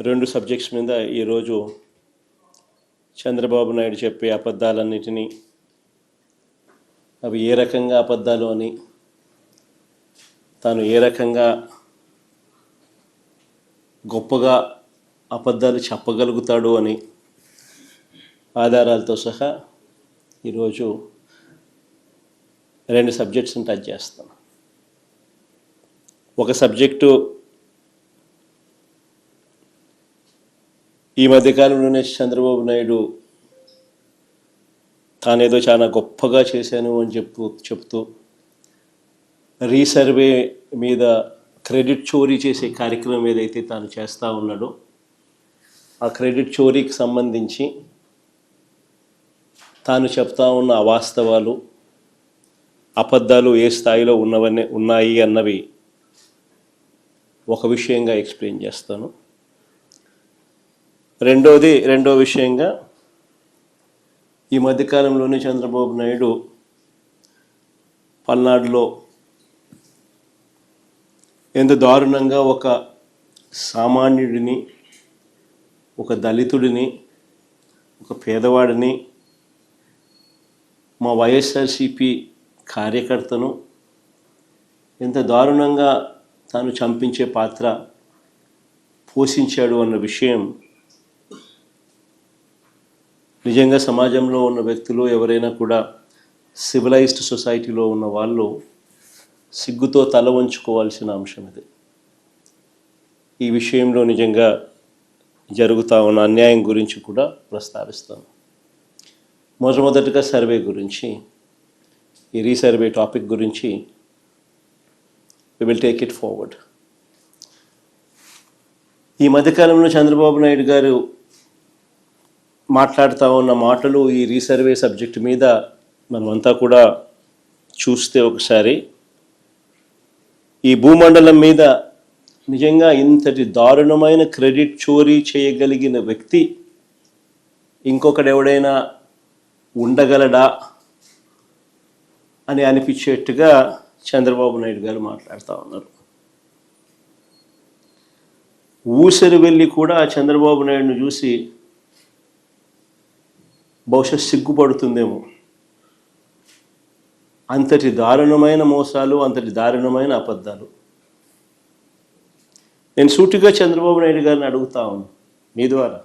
రెండు సబ్జెక్ట్స్ మీద ఈరోజు చంద్రబాబు నాయుడు చెప్పే అబద్ధాలన్నిటినీ అవి ఏ రకంగా అబద్ధాలు అని తాను ఏ రకంగా గొప్పగా అబద్ధాలు చెప్పగలుగుతాడు అని ఆధారాలతో సహా ఈరోజు రెండు సబ్జెక్ట్స్ని టచ్ చేస్తాను. ఒక సబ్జెక్టు ఈ మధ్యకాలంలోనే చంద్రబాబు నాయుడు తానేదో చాలా గొప్పగా చేశాను అని చెప్తూ రీసర్వే మీద క్రెడిట్ చోరీ చేసే కార్యక్రమం ఏదైతే తాను చేస్తూ ఉన్నాడో ఆ క్రెడిట్ చోరీకి సంబంధించి తాను చెప్తా ఉన్న అవాస్తవాలు అబద్ధాలు ఏ స్థాయిలో ఉన్నాయి అన్నవి ఒక విషయంగా ఎక్స్ప్లెయిన్ చేస్తాను. రెండో విషయంగా ఈ మధ్యకాలంలోనే చంద్రబాబు నాయుడు పల్నాడులో ఎంత దారుణంగా ఒక సామాన్యుడిని, ఒక దళితుడిని, ఒక పేదవాడిని, మా వైఎస్ఆర్సిపి కార్యకర్తను ఎంత దారుణంగా తాను చంపించే పాత్ర పోషించాడు అన్న విషయం నిజంగా సమాజంలో ఉన్న వ్యక్తులు ఎవరైనా కూడా సివిలైజ్డ్ సొసైటీలో ఉన్న వాళ్ళు సిగ్గుతో తల వంచుకోవాల్సిన అంశం ఇది. ఈ విషయంలో నిజంగా జరుగుతూ ఉన్న అన్యాయం గురించి కూడా ప్రస్తావిస్తాను. మొట్టమొదటిగా సర్వే గురించి, ఈ రీసర్వే టాపిక్ గురించి we will take it forward. ఈ మధ్యకాలంలో చంద్రబాబు నాయుడు గారు మాట్లాడుతూ ఉన్న మాటలు ఈ రీసర్వే సబ్జెక్ట్ మీద మనమంతా కూడా చూస్తే ఒకసారి ఈ భూమండలం మీద నిజంగా ఇంతటి దారుణమైన క్రెడిట్ చోరీ చేయగలిగిన వ్యక్తి ఇంకొకడెవడైనా ఉండగలడా అని అనిపించేట్టుగా చంద్రబాబు నాయుడు గారు మాట్లాడుతూ ఉన్నారు. ఊసరి వెళ్ళి కూడా చంద్రబాబు నాయుడును చూసి బహుశా సిగ్గుపడుతుందేమో. అంతటి దారుణమైన మోసాలు, అంతటి దారుణమైన అబద్ధాలు. నేను సూటిగా చంద్రబాబు నాయుడు గారిని అడుగుతా ఉన్నా, మీ ద్వారా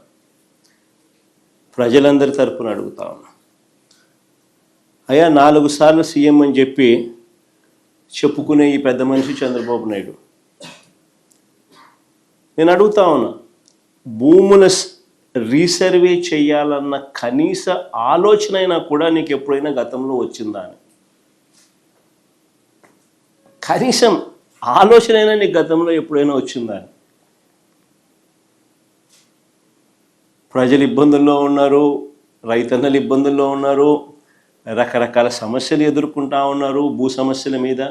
ప్రజలందరి తరపున అడుగుతా ఉన్నా, అయ్యా 4 సార్లు సీఎం అని చెప్పి చెప్పుకునే ఈ పెద్ద మనిషి చంద్రబాబు నాయుడు, నేను అడుగుతా ఉన్నా, భూముల రీసర్వే చేయాలన్న కనీస ఆలోచన అయినా కూడా నీకు ఎప్పుడైనా గతంలో వచ్చిందా అని? కనీసం ఆలోచన అయినా నీకు గతంలో ఎప్పుడైనా వచ్చిందా అని? ప్రజలు ఇబ్బందుల్లో ఉన్నారు, రైతన్నలు ఇబ్బందుల్లో ఉన్నారు, రకరకాల సమస్యలు ఎదుర్కొంటా ఉన్నారు. భూ సమస్యల మీద,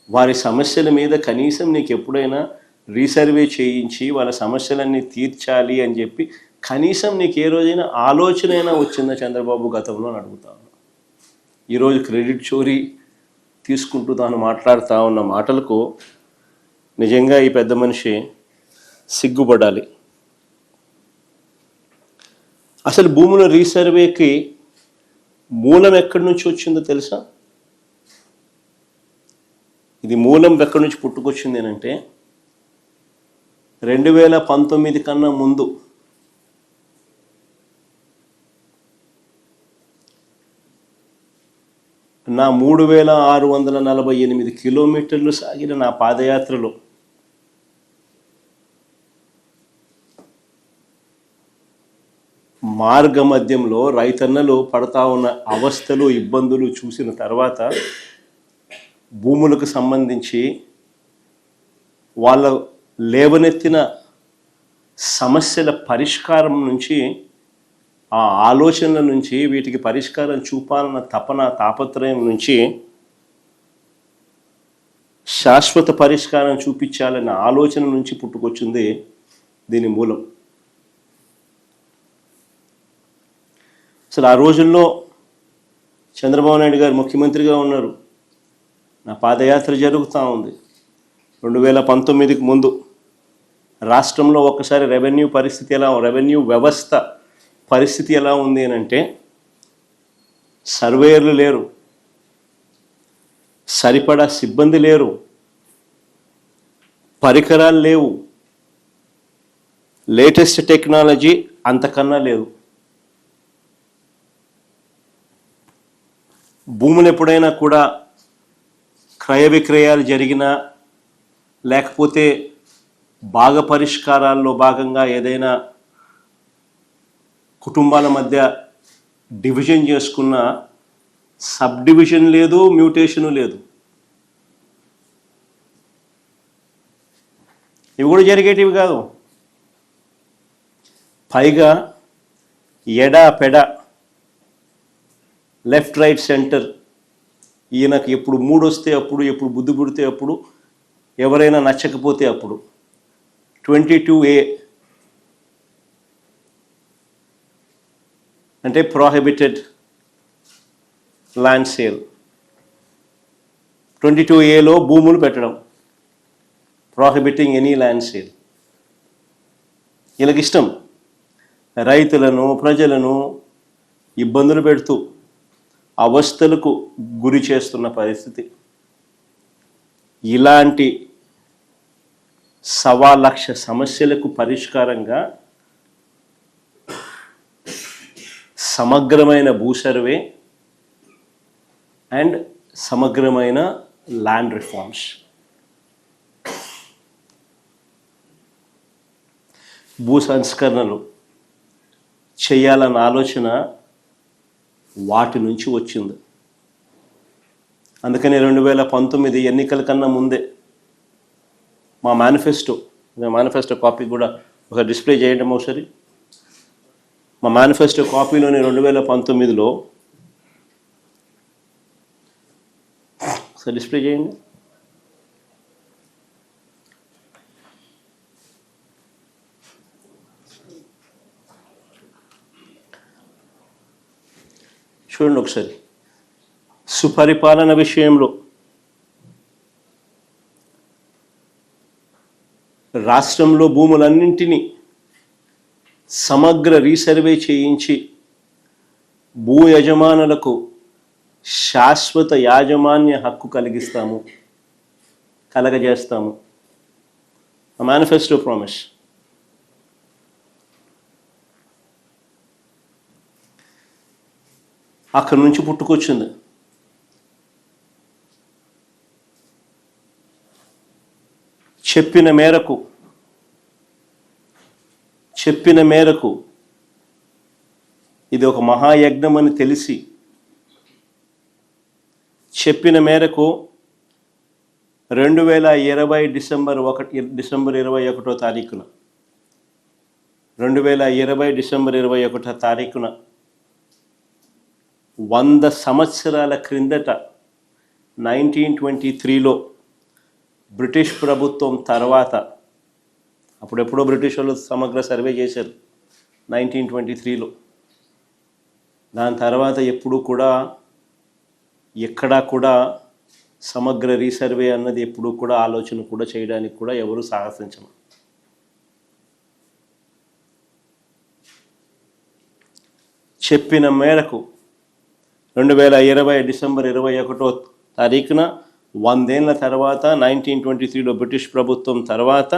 వారి సమస్యల మీద కనీసం నీకు ఎప్పుడైనా రీసర్వే చేయించి వాళ్ళ సమస్యలన్నీ తీర్చాలి అని చెప్పి కనీసం నీకు ఏ రోజైనా ఆలోచన అయినా వచ్చిందా చంద్రబాబు గతంలో అని అడుగుతాను. ఈరోజు క్రెడిట్ చోరీ తీసుకుంటూ తాను మాట్లాడుతూ ఉన్న మాటలకు నిజంగా ఈ పెద్ద మనిషి సిగ్గుపడాలి. అసలు భూముల రీసర్వేకి మూలం ఎక్కడి నుంచి వచ్చిందో తెలుసా? ఇది మూలం ఎక్కడి నుంచి పుట్టుకొచ్చింది అని అంటే 2019 కన్నా ముందు నా 3648 కిలోమీటర్లు సాగిన నా పాదయాత్రలో మార్గ మధ్యంలో రైతన్నలు పడతా ఉన్న అవస్థలు, ఇబ్బందులు చూసిన తర్వాత భూములకు సంబంధించి వాళ్ళ లేవనెత్తిన సమస్యల పరిష్కారం నుంచి, ఆ ఆలోచనల నుంచి, వీటికి పరిష్కారం చూపాలన్న తాపత్రయం నుంచి శాశ్వత పరిష్కారం చూపించాలన్న ఆలోచన నుంచి పుట్టుకొచ్చింది దీని మూలం. అసలు ఆ రోజుల్లో చంద్రబాబు నాయుడు గారు ముఖ్యమంత్రిగా ఉన్నారు, నా పాదయాత్ర జరుగుతూ ఉంది 2019కి ముందు. రాష్ట్రంలో ఒక్కసారి రెవెన్యూ వ్యవస్థ పరిస్థితి ఎలా ఉంది అని అంటే, సర్వేయర్లు లేరు, సరిపడా సిబ్బంది లేరు, పరికరాలు లేవు, లేటెస్ట్ టెక్నాలజీ అంతకన్నా లేదు. భూములు ఎప్పుడైనా కూడా క్రయ విక్రయాలు జరిగినా, లేకపోతే భాగ పరిష్కారాల్లో భాగంగా ఏదైనా కుటుంబాల మధ్య డివిజన్ చేసుకున్న సబ్ డివిజన్ లేదు, మ్యూటేషను లేదు. ఇవి కూడా జరిగేటివి కాదు. పైగా ఎడా పెడ, లెఫ్ట్ రైట్ సెంటర్, ఈయనకు ఎప్పుడు మూడు వస్తే అప్పుడు, ఎప్పుడు బుద్ధి పుడితే అప్పుడు, ఎవరైనా నచ్చకపోతే అప్పుడు. 22A అంటే ప్రోహిబిటెడ్ ల్యాండ్ సేల్. 22Aలో భూములు పెట్టడం, ప్రోహిబిటింగ్ ఎనీ ల్యాండ్ సేల్. వీళ్ళకి ఇష్టం రైతులను, ప్రజలను ఇబ్బందులు పెడుతూ అవస్థలకు గురి చేస్తున్న పరిస్థితి. ఇలాంటి 1,00,000 సమస్యలకు పరిష్కారంగా సమగ్రమైన భూ సర్వే అండ్ సమగ్రమైన ల్యాండ్ రిఫార్మ్స్. భూ సంస్కరణలు చేయాలన్న ఆలోచన వాటి నుంచి వచ్చింది. అందుకని 2019 ఎన్నికల కన్నా ముందే మా మేనిఫెస్టో కాపీ కూడా ఒక డిస్ప్లే చేయడం ఒకసారి. మా మేనిఫెస్టో కాపీలోని 2019లో ఒకసారి డిస్ప్లే చేయండి. చూడండి ఒకసారి. సుపరిపాలన విషయంలో రాష్ట్రంలో భూములన్నింటినీ సమగ్ర రీసర్వే చేయించి భూ యజమానులకు శాశ్వత యాజమాన్య హక్కు కలగజేస్తాము. Manifesto promise. అక్కడి నుంచి పుట్టుకొచ్చింది. చెప్పిన మేరకు ఇది ఒక మహాయజ్ఞం అని తెలిసి, చెప్పిన మేరకు 2020 డిసెంబర్ 21వ తారీఖున 100 సంవత్సరాల క్రిందట 1923లో బ్రిటిష్ ప్రభుత్వం తర్వాత, అప్పుడెప్పుడో బ్రిటిష్ వాళ్ళు సమగ్ర సర్వే చేశారు 1923లో. దాని తర్వాత ఎప్పుడూ కూడా ఎక్కడా కూడా సమగ్ర రీసర్వే అన్నది ఎప్పుడూ కూడా ఆలోచన కూడా చేయడానికి కూడా ఎవరు సాహసించరు. చెప్పిన మేరకు 2020 డిసెంబర్ 21వ తారీఖున 100 ఏళ్ల తర్వాత 1923లో బ్రిటిష్ ప్రభుత్వం తర్వాత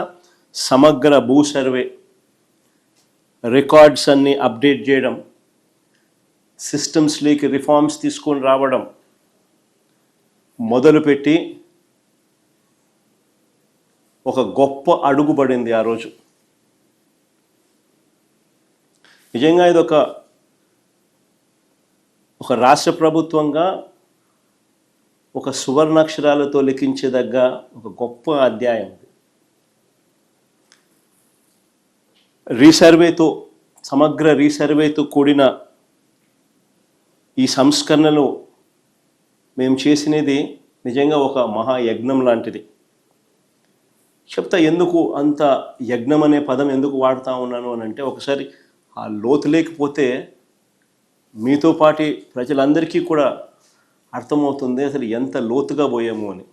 సమగ్ర భూ సర్వే రికార్డ్స్ అన్ని అప్డేట్ చేయడం, సిస్టమ్స్లోకి రిఫార్మ్స్ తీసుకొని రావడం మొదలుపెట్టి ఒక గొప్ప అడుగు పడింది ఆ రోజు. నిజంగా ఇది ఒక రాష్ట్ర ప్రభుత్వంగా ఒక సువర్ణాక్షరాలతో లిఖించదగ్గ ఒక గొప్ప అధ్యాయం. సమగ్ర రీసర్వేతో కూడిన ఈ సంస్కరణలు మేము చేసినది నిజంగా ఒక మహాయజ్ఞం లాంటిది. చెప్తా ఎందుకు అంత యజ్ఞం అనే పదం ఎందుకు వాడుతూ ఉన్నాను అని అంటే, ఒకసారి ఆ లోతు లేకపోతే మీతో పాటి ప్రజలందరికీ కూడా అర్థమవుతుంది అసలు ఎంత లోతుగా పోయాము అని.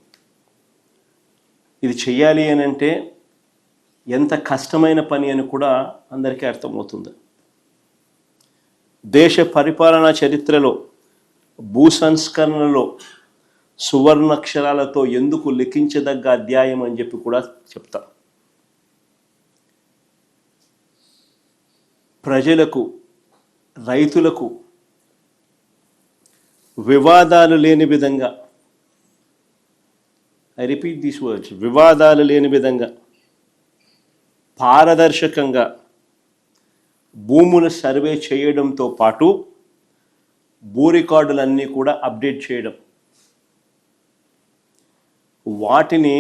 ఇది చెయ్యాలి అని అంటే ఎంత కష్టమైన పని అని కూడా అందరికీ అర్థమవుతుంది. దేశ పరిపాలనా చరిత్రలో భూ సంస్కరణలో సువర్ణాక్షరాలతో ఎందుకు లిఖించదగ్గ అధ్యాయం అని చెప్పి కూడా చెప్తా. ప్రజలకు, రైతులకు వివాదాలు లేని విధంగా, ఐ రిపీట్ దీస్ వర్డ్స్, వివాదాలు లేని విధంగా పారదర్శకంగా భూముల సర్వే చేయడంతో పాటు భూ రికార్డులన్నీ కూడా అప్డేట్ చేయడం, వాటిని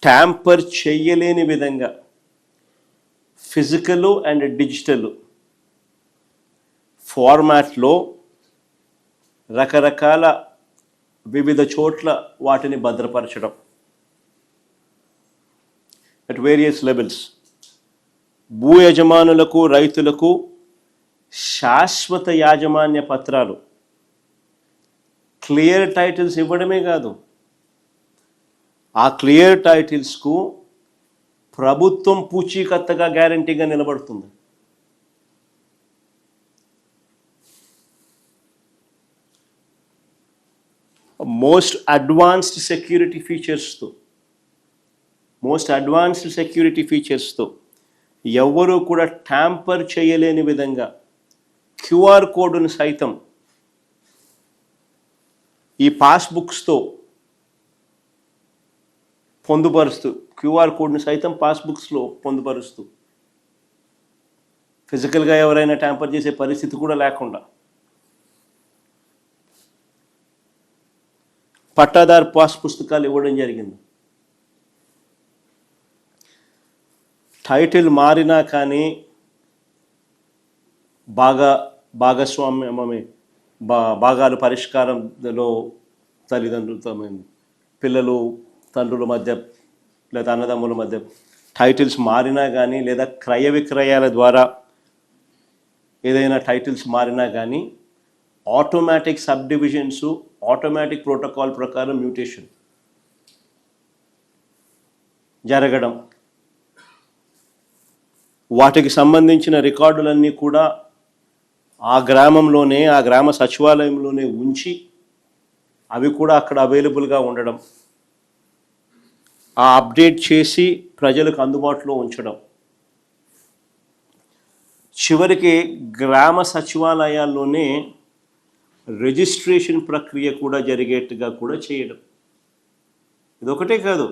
ట్యాంపర్ చేయలేని విధంగా ఫిజికల్ అండ్ డిజిటల్ ఫార్మాట్లో రకరకాల వివిధ చోట్ల వాటిని భద్రపరచడం అట్ వేరియస్ లెవెల్స్. భూ యజమానులకు, రైతులకు శాశ్వత యాజమాన్య పత్రాలు, క్లియర్ టైటిల్స్ ఇవ్వడమే కాదు, ఆ క్లియర్ టైటిల్స్కు ప్రభుత్వం పూచీకత్తగా గ్యారంటీగా నిలబడుతుంది. మోస్ట్ అడ్వాన్స్డ్ సెక్యూరిటీ ఫీచర్స్తో ఎవరు కూడా ట్యాంపర్ చేయలేని విధంగా క్యూఆర్ కోడ్ను సైతం ఈ పాస్బుక్స్తో పొందుపరుస్తూ, క్యూఆర్ కోడ్ను సైతం పాస్బుక్స్లో పొందుపరుస్తూ, ఫిజికల్గా ఎవరైనా ట్యాంపర్ చేసే పరిస్థితి కూడా లేకుండా పట్టాదారు పాస్ పుస్తకాలు ఇవ్వడం జరిగింది. టైటిల్ మారినా కానీ భాగాలు పరిష్కారంలో తల్లిదండ్రులతో, పిల్లలు తండ్రుల మధ్య లేదా అన్నదమ్ముల మధ్య టైటిల్స్ మారినా కానీ, లేదా క్రయ విక్రయాల ద్వారా ఏదైనా టైటిల్స్ మారినా కానీ automatic sub divisions, automatic protocol ప్రకారం మ్యూటేషన్ జరగడం, వాటికి సంబంధించిన రికార్డులన్నీ కూడా ఆ గ్రామంలోనే, ఆ గ్రామ సచివాలయంలోనే ఉంచి అవి కూడా అక్కడ అవైలబుల్గా ఉండడం, ఆ అప్డేట్ చేసి ప్రజలకు అందుబాటులో ఉంచడం, చివరికి గ్రామ సచివాలయాల్లోనే రిజిస్ట్రేషన్ ప్రక్రియ కూడా జరిగేట్టుగా కూడా చేయడం. ఇదొకటే కాదు,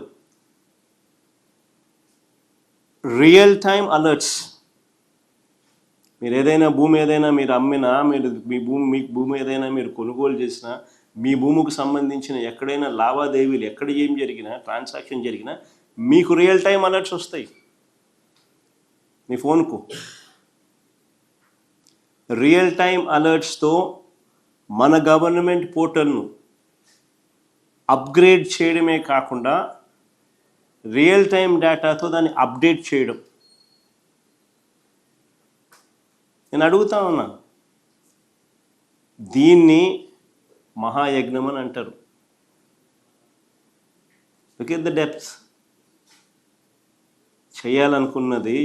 రియల్ టైమ్ అలర్ట్స్. మీరు ఏదైనా భూమి ఏదైనా మీరు అమ్మినా, మీ భూమి ఏదైనా మీరు కొనుగోలు చేసినా, మీ భూమికి సంబంధించిన ఎక్కడైనా లావాదేవీలు, ఎక్కడ ఏం జరిగినా, ట్రాన్సాక్షన్ జరిగినా మీకు రియల్ టైమ్ అలర్ట్స్ వస్తాయి మీ ఫోన్కు. రియల్ టైమ్ అలర్ట్స్తో మన గవర్నమెంట్ పోర్టల్ను అప్గ్రేడ్ చేయడమే కాకుండా రియల్ టైమ్ డేటాతో దాన్ని అప్డేట్ చేయడం. నేను అడుగుతా ఉన్నా, దీన్ని మహాయజ్ఞం అని అంటారు. Look at the depth. చేయాలనుకున్నది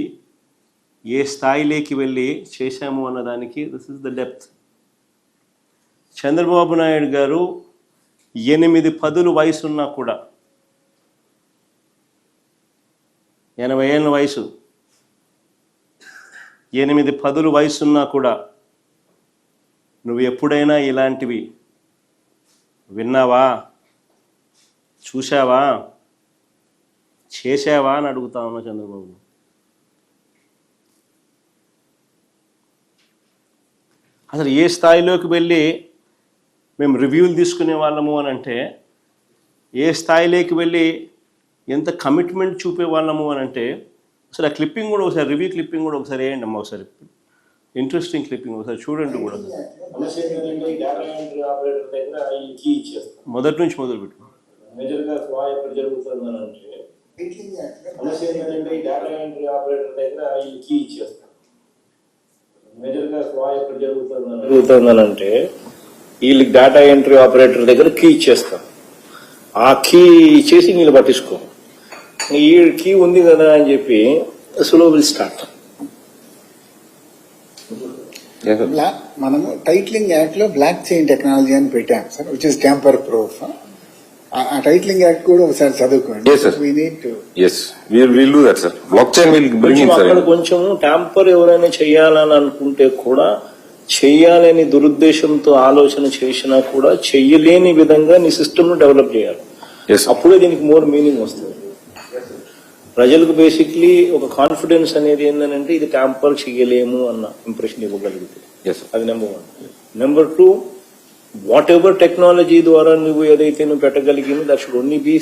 ఏ స్థాయిలోకి వెళ్ళి చేశాము అన్నదానికి this is the depth. Chandrababu Naidu గారు 8 పదులు వయసున్నా కూడా, 80 ఏళ్ళ వయసు, 8 పదులు వయసున్నా కూడా నువ్వు ఎప్పుడైనా ఇలాంటివి విన్నావా, చూసావా, చేసావా అని అడుగుతా ఉన్నా చంద్రబాబు. అసలు ఏ స్థాయిలోకి వెళ్ళి మేము రివ్యూలు తీసుకునే వాళ్ళము అని అంటే, ఏ స్థాయిలోకి వెళ్ళి ఎంత కమిట్మెంట్ చూపే వాళ్ళము అని అంటే, అసలు ఆ క్లిప్పింగ్ కూడా ఒకసారి, రివ్యూ క్లిప్పింగ్ కూడా ఒకసారి వేయండి అమ్మా, ఒకసారి ఇంట్రెస్టింగ్ క్లిప్పింగ్ ఒకసారి చూడండి కూడా. మొదటి నుంచి మొదలు పెట్టు. మేజర్గా స్వా ఎక్కడ జరుగుతుందని అంటే సమస్య ఏంటంటే ఈ డేటా ఎంట్రీ ఆపరేటర్ దగ్గర ఈ కీ ఇచ్చేస్తాం. మేజర్గా స్వా ఎక్కడ జరుగుతుందని అంటే వీళ్ళకి డేటా ఎంట్రీ ఆపరేటర్ దగ్గర కీ ఇచ్చేస్తాం. ఆ కీ ఇచ్చేసి వీళ్ళు పట్టించుకో. ఈ కీ ఉంది కదా అని చెప్పి స్లో విల్ స్టార్ట్. మనము టైటిలింగ్ యాక్ట్ లో బ్లాక్ చైన్ టెక్నాలజీ అని పెట్టాం sir, which is tamper proof. ఆ టైటిలింగ్ యాక్ట్ కూడా ఒకసారి చదువుకోండి. Yes, sir. We need to. Yes, we'll do that, sir. Blockchain will bring in, అక్కడ sir. కొంచెం ట్యాంపర్ ఎవరైనా చేయాలని అనుకుంటే కూడా చెయ్యాలని దురుద్దేశంతో ఆలోచన చేసినా కూడా చెయ్యలేని విధంగా నీ సిస్టమ్ ను డెవలప్ చేయాలి. Yes, sir. అప్పుడే దీనికి మోర్ మీనింగ్ వస్తుంది. ప్రజలకు బేసిక్లీ ఒక కాన్ఫిడెన్స్ అనేది ఏంటంటే ఇది ట్యాంపర్ చెయ్యలేము అన్న ఇంప్రెషన్ ఇవ్వగలిగితే Yes, sir. అది number 1. Number 2, whatever technology ద్వారా నువ్వు ఏదైతే నువ్వు పెట్టగలిగిందో that should only be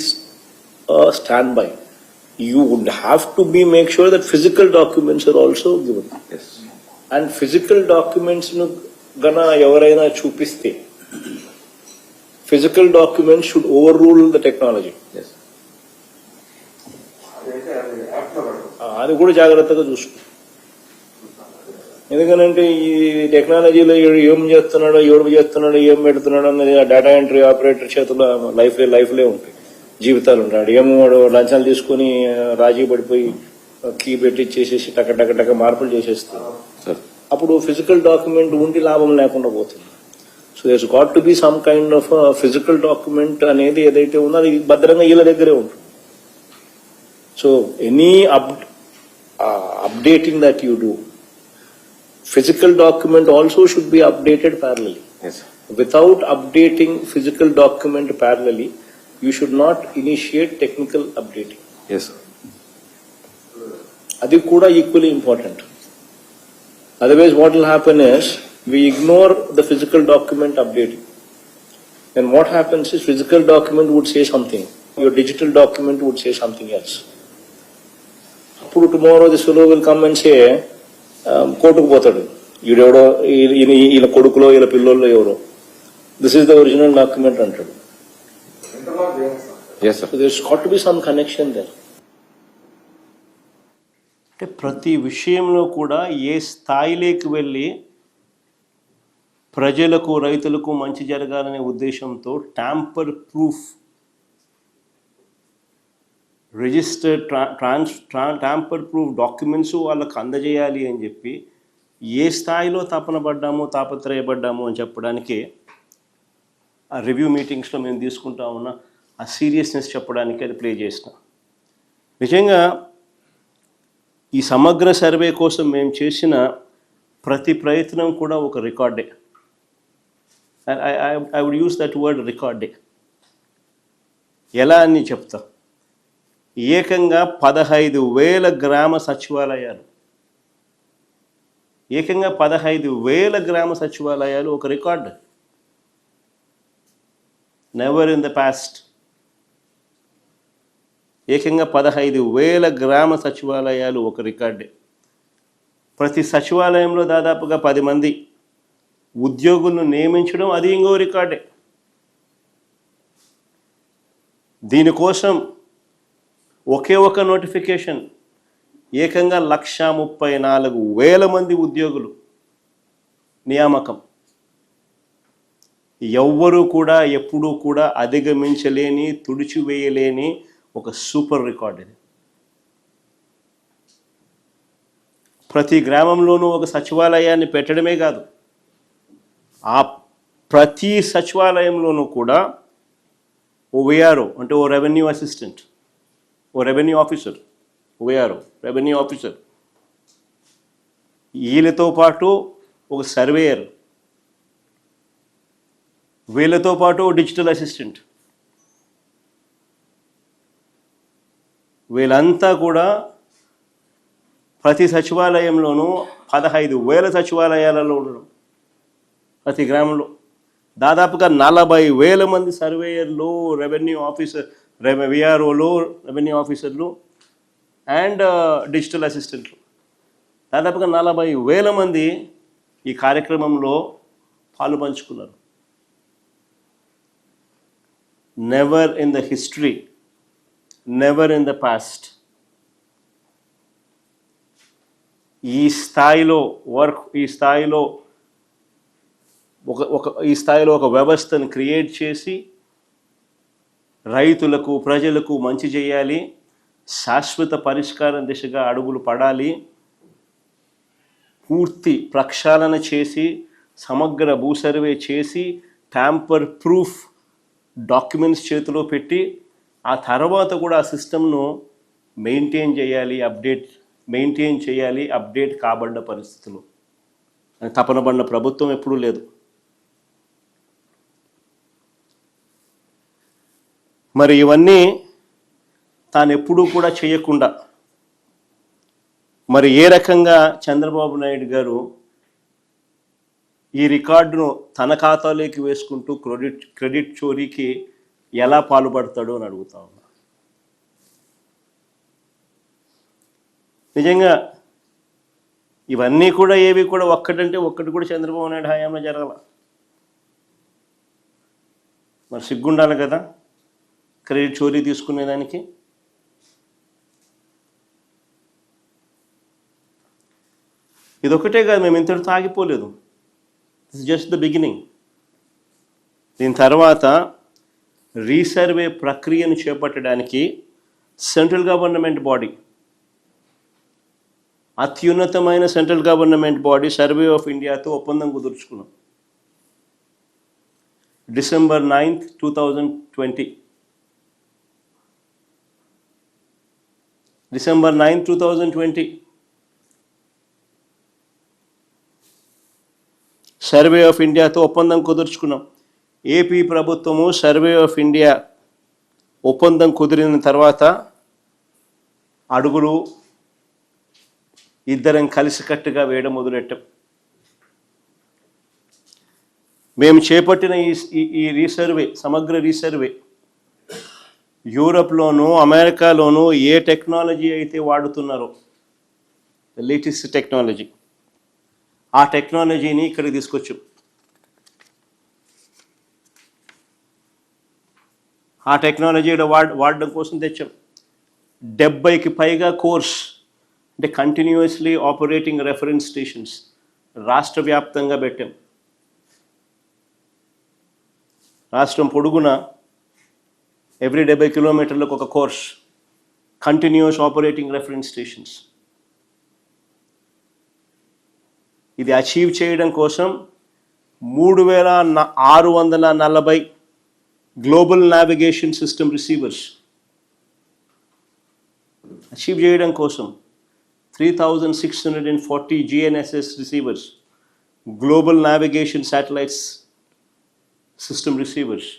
stand by. You would have to be make sure that physical documents are also given. Yes. And physical documents ను గన ఎవరైనా చూపిస్తే physical documents should overrule the technology. Yes. అది కూడా జాగ్రత్తగా చూసుకో. ఎందుకనంటే ఈ టెక్నాలజీలో ఏం చేస్తున్నాడో ఏం పెడుతున్నాడో అన్నది ఆ డేటా ఎంట్రీ ఆపరేటర్ చేతుల్లో లైఫ్లే ఉంటాయి, జీవితాలు ఉంటాడు. ఏమో వాడు లంచాలు తీసుకుని రాజీ పడిపోయి కీ పెట్టి చేసేసి టక మార్పులు చేసేస్తాడు. Sir. అప్పుడు ఫిజికల్ డాక్యుమెంట్ ఉండి లాభం లేకుండా పోతుంది. So there's got to be some kind of physical document అనేది ఏదైతే ఉందో అది భద్రంగా వీళ్ళ దగ్గరే ఉంటుంది. So any updating that you do, physical document also should be updated parallelly. Yes, sir. Without updating physical document parallelly, you should not initiate technical updating. Yes, sir. Adi kuda equally important. Otherwise what will happen is we ignore the physical document updating. And what happens is physical document would say something, your digital document would say something else. అప్పుడు tomorrow the fellow will come and say కోర్టుకు పోతాడు, ఈడెవడో ఈయన కొడుకులో ఈయన పిల్లోల్లో ఎవరో, this is the original document అంటాడు. Yes, sir. There's got to be some connection there. అంటే ప్రతి విషయంలో కూడా ఏ స్థాయిలోకి వెళ్ళి ప్రజలకు రైతులకు మంచి జరగాలనే ఉద్దేశంతో tamper proof registered tamper proof documents వాళ్ళకు అందజేయాలి అని చెప్పి ఏ స్థాయిలో తాపత్రయపడ్డాము అని చెప్పడానికి ఆ రివ్యూ మీటింగ్స్లో మేము తీసుకుంటా ఉన్న ఆ సీరియస్నెస్ చెప్పడానికి అది ప్లే చేసిన. నిజంగా ఈ సమగ్ర సర్వే కోసం మేము చేసిన ప్రతి ప్రయత్నం కూడా ఒక రికార్డే. I would use that word రికార్డే. ఎలా అని చెప్తా, ఏకంగా 15,000 గ్రామ సచివాలయాలు, ఏకంగా 15,000 గ్రామ సచివాలయాలు ఒక record. Never in the past. ఏకంగా 15,000 గ్రామ సచివాలయాలు ఒక రికార్డే. ప్రతి సచివాలయంలో దాదాపుగా 10 మంది ఉద్యోగులను నియమించడం అది ఇంకో రికార్డే. దీనికోసం ఒకే ఒక నోటిఫికేషన్ ఏకంగా 134,000 మంది ఉద్యోగులు నియామకం. ఎవ్వరూ కూడా ఎప్పుడూ కూడా అధిగమించలేని, తుడిచివేయలేని ఒక సూపర్ రికార్డ్ ఇది. ప్రతి గ్రామంలోనూ ఒక సచివాలయాన్ని పెట్టడమే కాదు, ఆ ప్రతి సచివాలయంలోనూ కూడా ఓ విఆర్ఓ అంటే ఓ రెవెన్యూ అసిస్టెంట్, ఓ revenue officer, ORO revenue officer, వీళ్ళతో పాటు ఒక సర్వేయర్, వీళ్ళతో పాటు డిజిటల్ అసిస్టెంట్, వీళ్ళంతా కూడా ప్రతి సచివాలయంలోనూ 15,000 సచివాలయాలలో ఉండడం. ప్రతి గ్రామంలో దాదాపుగా 40,000 మంది సర్వేయర్లు, రెవెన్యూ ఆఫీసర్, విఆర్ఓలు, రెవెన్యూ ఆఫీసర్లు అండ్ డిజిటల్ అసిస్టెంట్లు, దాదాపుగా 40,000 మంది ఈ కార్యక్రమంలో పాలు పంచుకున్నారు. Never in the history, never in the past ఈ స్థాయిలో ఒక వ్యవస్థను క్రియేట్ చేసి రైతులకు, ప్రజలకు మంచి చేయాలి, శాశ్వత పరిష్కారం దిశగా అడుగులు పడాలి. పూర్తి ప్రక్షాళన చేసి సమగ్ర భూ సర్వే చేసి ట్యాంపర్ ప్రూఫ్ డాక్యుమెంట్స్ చేతిలో పెట్టి ఆ తర్వాత కూడా ఆ సిస్టమ్ను మెయింటైన్ చేయాలి అప్డేట్ కాబడ్డ పరిస్థితులు తపన పడిన ప్రభుత్వం ఎప్పుడూ లేదు. మరి ఇవన్నీ తాను ఎప్పుడూ కూడా చేయకుండా మరి ఏ రకంగా చంద్రబాబు నాయుడు గారు ఈ రికార్డును తన ఖాతాలోకి వేసుకుంటూ క్రెడిట్ చోరీకి ఎలా పాల్పడతాడో అని అడుగుతా ఉన్నా. నిజంగా ఇవన్నీ కూడా ఏవి కూడా ఒక్కటి కూడా చంద్రబాబు నాయుడు హయాంలో జరగల. మరి సిగ్గుండాలి కదా క్రెడిట్ చోరీ తీసుకునేదానికి. ఇదొకటే కాదు, మేము ఇంతటితో ఆగిపోలేదు. This just the beginning. దీని తర్వాత రీసర్వే ప్రక్రియను చేపట్టడానికి సెంట్రల్ గవర్నమెంట్ బాడీ, అత్యున్నతమైన central government body survey of ఇండియాతో ఒప్పందం కుదుర్చుకున్నాం. December 9th, 2020. December 9th, 2020. Survey of ఇండియాతో ఒప్పందం కుదుర్చుకున్నాం. ఏపీ ప్రభుత్వము సర్వే ఆఫ్ ఇండియా ఒప్పందం కుదిరిన తర్వాత అడుగులు ఇద్దరం కలిసికట్టుగా వేయడం మొదలెట్టాం. మేము చేపట్టిన ఈ రీసర్వే, సమగ్ర రీసర్వే యూరప్లోనూ అమెరికాలోనూ ఏ టెక్నాలజీ అయితే వాడుతున్నారో, లేటెస్ట్ టెక్నాలజీ, ఆ టెక్నాలజీని ఇక్కడికి తీసుకొచ్చాం. ఆ టెక్నాలజీ వాడడం కోసం తెచ్చాం. 70కి పైగా కోర్స్, అంటే కంటిన్యూస్లీ ఆపరేటింగ్ రెఫరెన్స్ స్టేషన్స్ రాష్ట్ర వ్యాప్తంగా పెట్టాం. రాష్ట్రం పొడుగున ఎవ్రీ 70 కిలోమీటర్లకు ఒక course, continuous operating reference stations. ఇది అచీవ్ చేయడం కోసం 3640 global navigation system receivers achieve చేయడం కోసం 3640 GNSS receivers, global navigation satellites system receivers.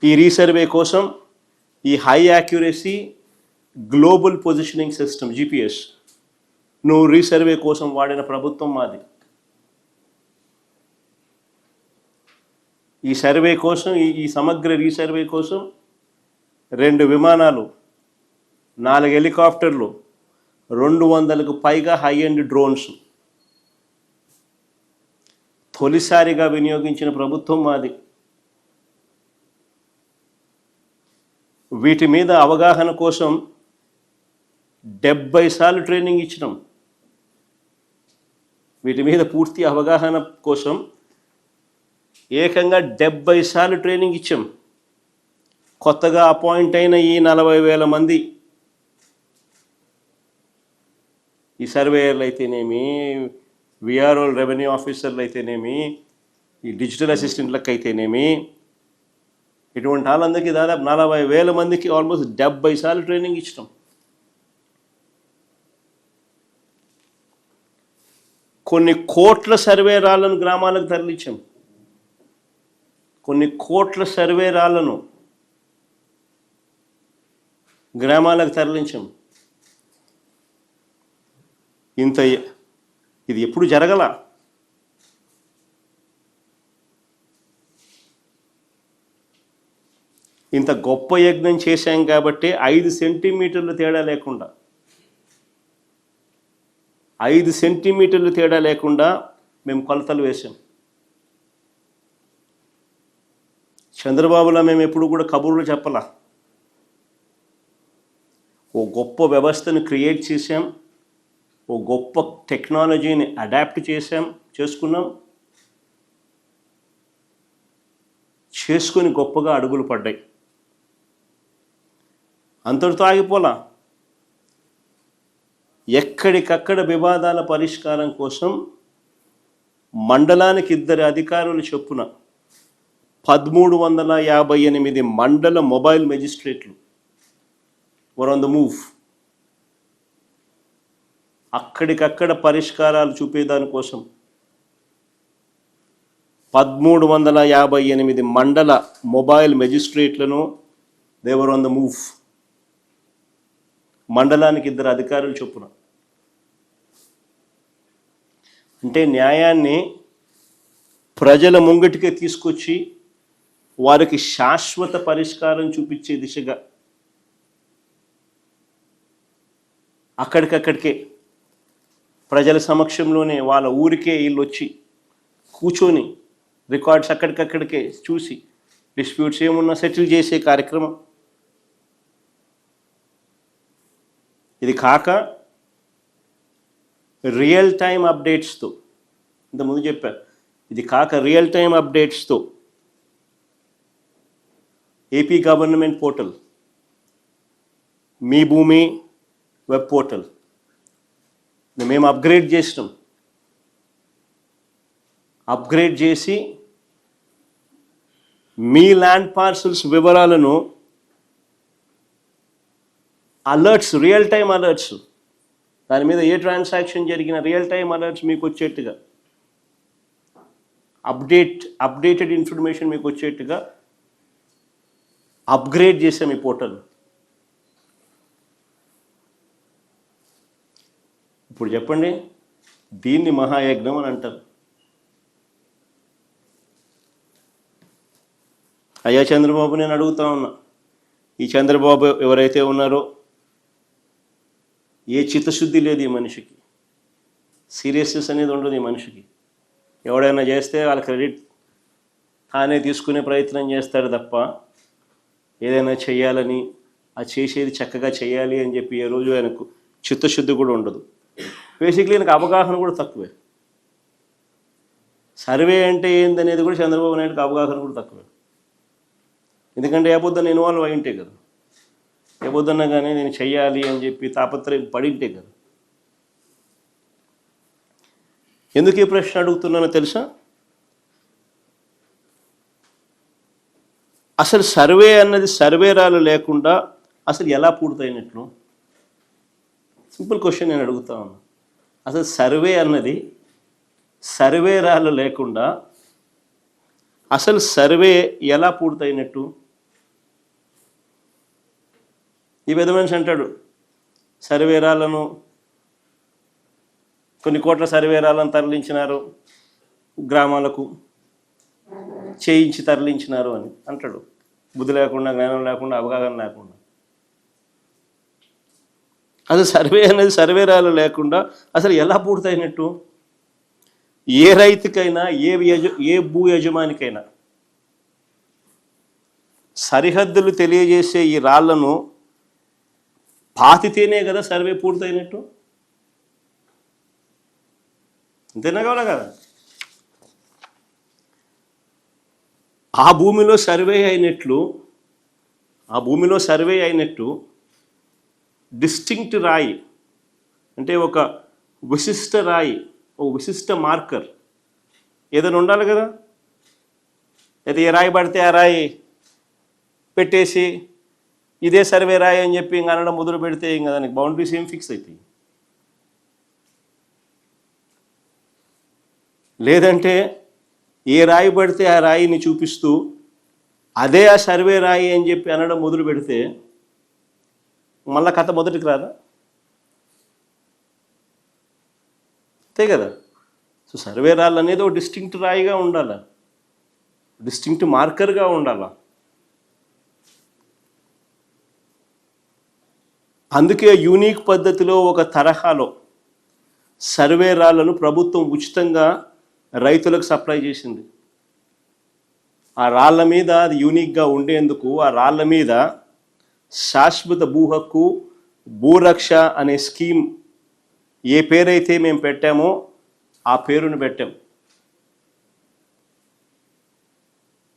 ఈ రీసర్వే కోసం ఈ high accuracy global positioning system GPS నువ్వు రీసర్వే కోసం వాడిన ప్రభుత్వం మాది. ఈ సర్వే కోసం, ఈ సమగ్ర రీసర్వే కోసం 2 విమానాలు, 4 హెలికాప్టర్లు, 200కు పైగా హై ఎండ్ డ్రోన్స్ తొలిసారిగా వినియోగించిన ప్రభుత్వం మాది. వీటి మీద అవగాహన కోసం 70 సార్లు ట్రైనింగ్ ఇచ్చినాం. వీటి మీద పూర్తి అవగాహన కోసం ఏకంగా 70 సార్లు ట్రైనింగ్ ఇచ్చాం. కొత్తగా అపాయింట్ అయిన ఈ 40,000 మంది ఈ సర్వేయర్లు అయితేనేమి, విఆర్ఓ రెవెన్యూ ఆఫీసర్లు అయితేనేమి, ఈ డిజిటల్ అసిస్టెంట్లకు అయితేనేమి, ఇటువంటి వాళ్ళందరికీ దాదాపు 40,000 మందికి ఆల్మోస్ట్ 70 సార్లు ట్రైనింగ్ ఇచ్చినాం. కొన్ని కోట్ల సర్వే రాళ్లను గ్రామాలకు తరలించాం. కొన్ని కోట్ల సర్వే రాళ్లను గ్రామాలకు తరలించాం. ఇది ఎప్పుడు జరగల. ఇంత గొప్ప యజ్ఞం చేశాం కాబట్టి 5 సెంటీమీటర్లు తేడా లేకుండా 5 సెంటీమీటర్లు తేడా లేకుండా మేము కొలతలు వేసాం. చంద్రబాబులో మేము ఎప్పుడు కూడా కబుర్లు చెప్పలా. ఓ గొప్ప వ్యవస్థను క్రియేట్ చేసాం, ఓ గొప్ప టెక్నాలజీని అడాప్ట్ చేసుకుని గొప్పగా అడుగులు పడ్డాయి. అంతటితో ఆగిపోలా. ఎక్కడికక్కడ వివాదాల పరిష్కారం కోసం మండలానికి 2 అధికారులు చొప్పున 1358 మండల మొబైల్ మెజిస్ట్రేట్లు వర్ ఆన్ ద మూవ్. అక్కడికక్కడ పరిష్కారాలు చూపేదానికోసం 1358 మండల మొబైల్ మెజిస్ట్రేట్లను they were on the move. మండలానికి 2 అధికారులు చొప్పున. అంటే న్యాయాన్ని ప్రజల ముంగటికే తీసుకొచ్చి వారికి శాశ్వత పరిష్కారం చూపించే దిశగా అక్కడికక్కడికే ప్రజల సమక్షంలోనే వాళ్ళ ఊరికే వీళ్ళు వచ్చి కూర్చొని రికార్డ్స్ అక్కడికక్కడికే చూసి డిస్ప్యూట్స్ ఏమున్నా సెటిల్ చేసే కార్యక్రమం. ఇది కాక రియల్ టైం అప్డేట్స్తో, ఇంతకుముందు చెప్పారు, ఇది కాక రియల్ టైం అప్డేట్స్తో AP government portal, Mee Bhoomi web portal మేము అప్గ్రేడ్ చేసినాం. అప్గ్రేడ్ చేసి మీ ల్యాండ్ పార్సల్స్ వివరాలను అలర్ట్స్, రియల్ టైం అలర్ట్స్, దాని మీద ఏ ట్రాన్సాక్షన్ జరిగిన రియల్ టైం అలర్ట్స్ మీకు వచ్చేట్టుగా, అప్డేటెడ్ ఇన్ఫర్మేషన్ మీకు వచ్చేట్టుగా అప్గ్రేడ్ చేసాం ఈ పోర్టల్. ఇప్పుడు చెప్పండి, దీన్ని మహాయజ్ఞం అని అంటారు. అయ్యా చంద్రబాబు, నేను అడుగుతా ఉన్నా, ఈ చంద్రబాబు ఎవరైతే ఉన్నారో ఏ చిత్తశుద్ధి లేదు ఈ మనిషికి, సీరియస్నెస్ అనేది ఉండదు ఈ మనిషికి. ఎవడైనా చేస్తే వాళ్ళ క్రెడిట్ తానే తీసుకునే ప్రయత్నం చేస్తాడు తప్ప ఏదైనా చేయాలని, ఆ చేసేది చక్కగా చేయాలి అని చెప్పి ఏ రోజు ఆయనకు చిత్తశుద్ధి కూడా ఉండదు. బేసిక్లీ ఆయనకు అవగాహన కూడా తక్కువే. సర్వే అంటే ఏందనేది కూడా చంద్రబాబు నాయుడుకి అవగాహన కూడా తక్కువే. ఎందుకంటే ఏ పొద్దున్న ఇన్వాల్వ్ అయింటే కదా, ఏ పొద్దున్నా కానీ నేను చెయ్యాలి అని చెప్పి తాపత్రయం పడింటే కదా. ఎందుకు ఈ ప్రశ్న అడుగుతున్నానో తెలుసా? అసలు సర్వే అన్నది సర్వేరాలు లేకుండా అసలు ఎలా పూర్తయినట్లు? సింపుల్ క్వశ్చన్ నేను అడుగుతా ఉన్నా. అసలు సర్వే అన్నది సర్వేరాలు లేకుండా అసలు సర్వే ఎలా పూర్తయినట్టు? ఈ పెద్ద మనిషి అంటాడు, సర్వేరాలను, కొన్ని కోట్ల సర్వేరాలను తరలించినారు, గ్రామాలకు చేయించి తరలించినారు అని అంటాడు. బుద్ధి లేకుండా, జ్ఞానం లేకుండా, అవగాహన లేకుండా. అసలు సర్వే అనేది సర్వేరాలు లేకుండా అసలు ఎలా పూర్తయినట్టు? ఏ రైతుకైనా, ఏ భూ యజమానికైనా సరిహద్దులు తెలియజేసే ఈ రాళ్లను పాతితేనే కదా సర్వే పూర్తయినట్టు. అంతేనా కావాలా కదా? ఆ భూమిలో సర్వే అయినట్టు డిస్టింక్ట్ రాయి, అంటే ఒక విశిష్ట రాయి, ఒక విశిష్ట మార్కర్ ఏదైనా ఉండాలి కదా. అయితే ఏ రాయి పడితే ఆ రాయి పెట్టేసి ఇదే సర్వే రాయి అని చెప్పి ఇంకా అనడం మొదలు పెడితే ఇంకా దానికి బౌండరీస్ ఏం ఫిక్స్ అవుతాయి? లేదంటే ఏ రాయి పడితే ఆ రాయిని చూపిస్తూ అదే ఆ సర్వే రాయి అని చెప్పి అనడం మొదలు పెడితే మళ్ళా కథ మొదటికి రాదా? అంతే కదా. సో సర్వే రాళ్ళు అనేది ఒక డిస్టింక్ట్ రాయిగా ఉండాలా, డిస్టింక్ట్ మార్కర్గా ఉండాలా. అందుకే యూనిక్ పద్ధతిలో ఒక తరహాలో సర్వే రాళ్లను ప్రభుత్వం ఉచితంగా రైతులకు సప్లై చేసింది. ఆ రాళ్ల మీద అది యూనిక్గా ఉండేందుకు ఆ రాళ్ల మీద శాశ్వత భూ హక్కు, భూరక్ష అనే స్కీమ్ ఏ పేరైతే మేము పెట్టామో ఆ పేరును పెట్టాం.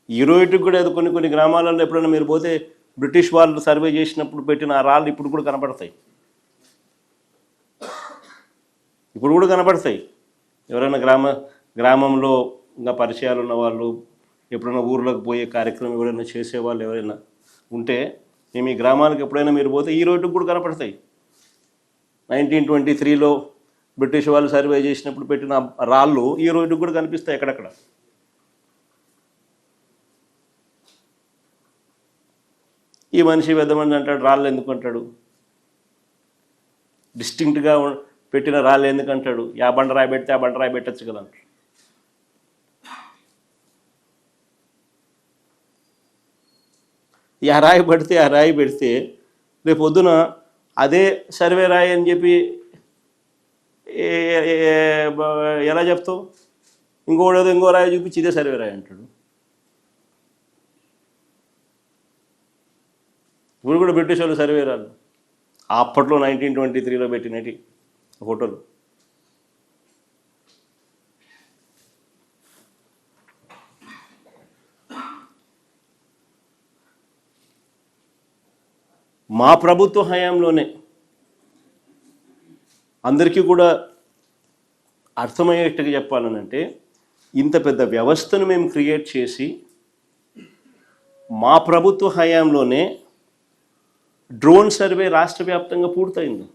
ఈ రోజుకి కూడా అది కొన్ని గ్రామాలలో ఎప్పుడైనా మీరు పోతే బ్రిటిష్ వాళ్ళు సర్వే చేసినప్పుడు పెట్టిన ఆ రాళ్ళు ఇప్పుడు కూడా కనపడతాయి. ఇప్పుడు కూడా కనపడతాయి. ఎవరైనా గ్రామంలో ఇంకా పరిచయాలు ఉన్న వాళ్ళు, ఎప్పుడైనా ఊర్లోకి పోయే కార్యక్రమం ఎవరైనా చేసేవాళ్ళు ఎవరైనా ఉంటే, మేము ఈ గ్రామాలకు ఎప్పుడైనా మీరు పోతే ఈ రోడ్డుకు కూడా కనపడతాయి. 1923లో బ్రిటిష్ వాళ్ళు సర్వే చేసినప్పుడు పెట్టిన రాళ్ళు ఈ రోడ్డుకు కూడా కనిపిస్తాయి ఎక్కడెక్కడ. ఈ మనిషి పెద్దమంది అంటాడు, రాళ్ళు ఎందుకు అంటాడు, డిస్టింక్ట్గా పెట్టిన రాళ్ళు ఎందుకు అంటాడు, యా బండరాయి పెడితే ఆ బండరాయి పెట్టచ్చు కదా అంటాడు. ఆ రాయి పడితే ఆ రాయి పెడితే రేపు పొద్దున అదే సర్వే రాయి అని చెప్పి ఎలా చెప్తావు? ఇంకో రాయి చూపించి ఇదే సర్వే రాయి అంటాడు. ఇప్పుడు కూడా బ్రిటిష్ వాళ్ళు సర్వే రాళ్ళు అప్పట్లో 1923లో పెట్టినటి ఫోటోలు. మా ప్రభుత్వ హయాంలోనే అందరికీ కూడా అర్థమయ్యేట్టుగా చెప్పాలనంటే, ఇంత పెద్ద వ్యవస్థను మేము క్రియేట్ చేసి మా ప్రభుత్వ హయాంలోనే డ్రోన్ సర్వే రాష్ట్ర వ్యాప్తంగా పూర్తయింది.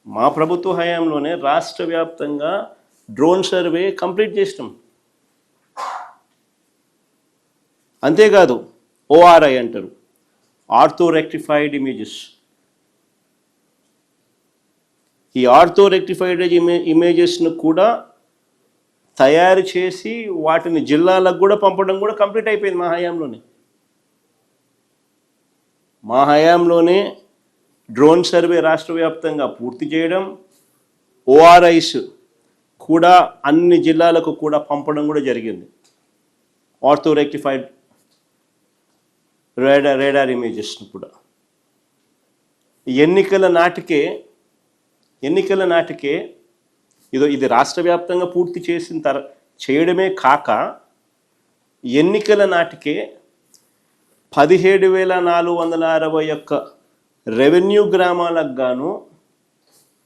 మా ప్రభుత్వ హయాంలోనే రాష్ట్ర వ్యాప్తంగా డ్రోన్ సర్వే కంప్లీట్ చేసినాం. అంతేకాదు ఓఆర్ఐ అంటారు, ఆర్థో రెక్టిఫైడ్ ఇమేజెస్. ఈ ఆర్థో రెక్టిఫైడ్ ఇమేజెస్ను కూడా తయారు చేసి వాటిని జిల్లాలకు కూడా పంపడం కూడా కంప్లీట్ అయిపోయింది మా హయాంలోనే డ్రోన్ సర్వే రాష్ట్ర వ్యాప్తంగా పూర్తి చేయడం, ఓఆర్ఐస్ కూడా అన్ని జిల్లాలకు కూడా పంపడం కూడా జరిగింది. ఆర్థో రెక్టిఫైడ్ రేడార్ ఇమేజెస్ను కూడా ఎన్నికల నాటికే ఇది రాష్ట్ర వ్యాప్తంగా పూర్తి చేయడమే కాక ఎన్నికల నాటికే 17,461 రెవెన్యూ గ్రామాలకు గాను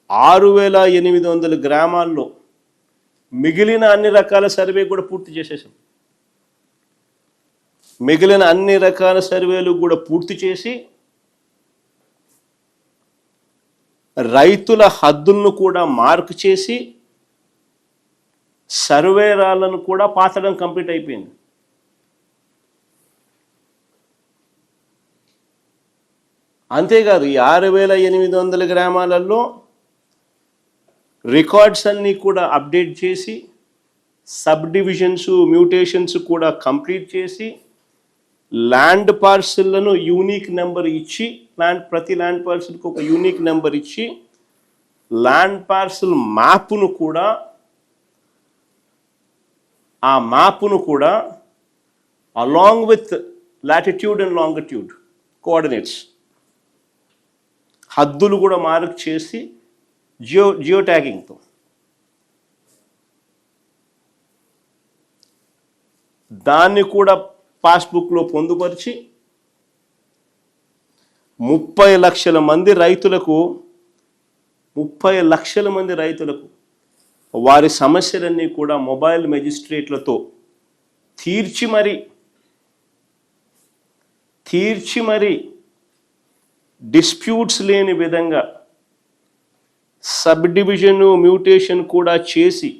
6,800 గ్రామాల్లో మిగిలిన అన్ని రకాల సర్వే కూడా పూర్తి చేసేసాం. మిగిలిన అన్ని రకాల సర్వేలు కూడా పూర్తి చేసి రైతుల హద్దులను కూడా మార్క్ చేసి సర్వే రాళ్లను కూడా పాతడం కంప్లీట్ అయిపోయింది. అంతేకాదు ఈ 6,800 గ్రామాలలో రికార్డ్స్ అన్నీ కూడా అప్డేట్ చేసి, సబ్ డివిజన్స్ మ్యూటేషన్స్ కూడా కంప్లీట్ చేసి, ల్యాండ్ పార్సిల్లను యూనిక్ నెంబర్ ఇచ్చి, ప్రతి ల్యాండ్ పార్సిల్కి ఒక యూనిక్ నెంబర్ ఇచ్చి, ల్యాండ్ పార్సిల్ మ్యాప్ను కూడా along with latitude and longitude coordinates హద్దులు కూడా మార్క్ చేసి జియో ట్యాగింగ్తో దాన్ని కూడా పాస్బుక్లో పొందుపరిచి 30 లక్షల మంది రైతులకు వారి సమస్యలన్నీ కూడా మొబైల్ మెజిస్ట్రేట్లతో తీర్చి మరి డిస్ప్యూట్స్ లేని విధంగా సబ్ డివిజన్ మ్యూటేషన్ కూడా చేసి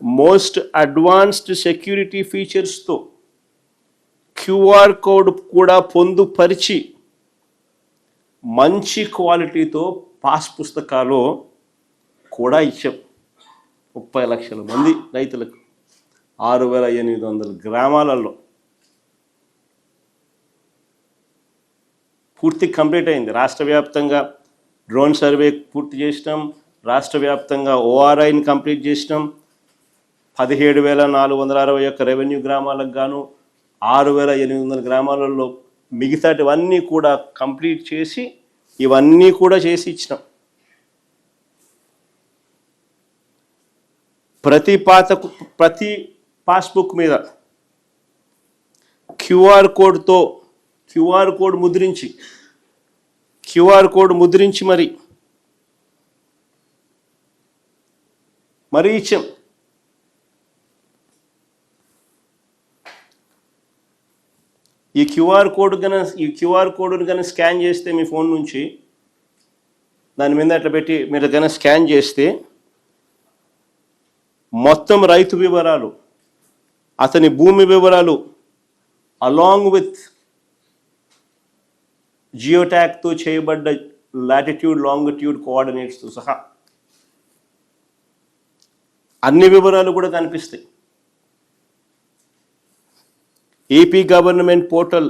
మోస్ట్ అడ్వాన్స్డ్ సెక్యూరిటీ ఫీచర్స్తో క్యూఆర్ కోడ్ కూడా పొందుపరిచి మంచి క్వాలిటీతో పాస్ పుస్తకాలు కూడా ఇచ్చాం 30 లక్షల మంది రైతులకు 6,800 గ్రామాలలో పూర్తి కంప్లీట్ అయింది. రాష్ట్ర వ్యాప్తంగా డ్రోన్ సర్వే పూర్తి చేసినాం, రాష్ట్ర వ్యాప్తంగా ఓఆర్ఐని కంప్లీట్ చేసినాం. 17,461 రెవెన్యూ గ్రామాలకు గాను 6,800 గ్రామాలలో మిగతాటివన్నీ కూడా కంప్లీట్ చేసి ఇవన్నీ కూడా చేసి ఇచ్చినాం. ప్రతి పాస్బుక్ మీద క్యూఆర్ కోడ్ ముద్రించి మరీ ఇచ్చాం. ఈ క్యూఆర్ కోడ్ని కనుక స్కాన్ చేస్తే మీ ఫోన్ నుంచి దాని మీద అట్లా పెట్టి మీరు కనుక స్కాన్ చేస్తే మొత్తం రైతు వివరాలు, అతని భూమి వివరాలు అలాంగ్ విత్ జియోట్యాగ్తో చేయబడ్డ లాటిట్యూడ్ లాంగిట్యూడ్ కోఆర్డినేట్స్తో సహా అన్ని వివరాలు కూడా కనిపిస్తాయి. ఏపీ గవర్నమెంట్ పోర్టల్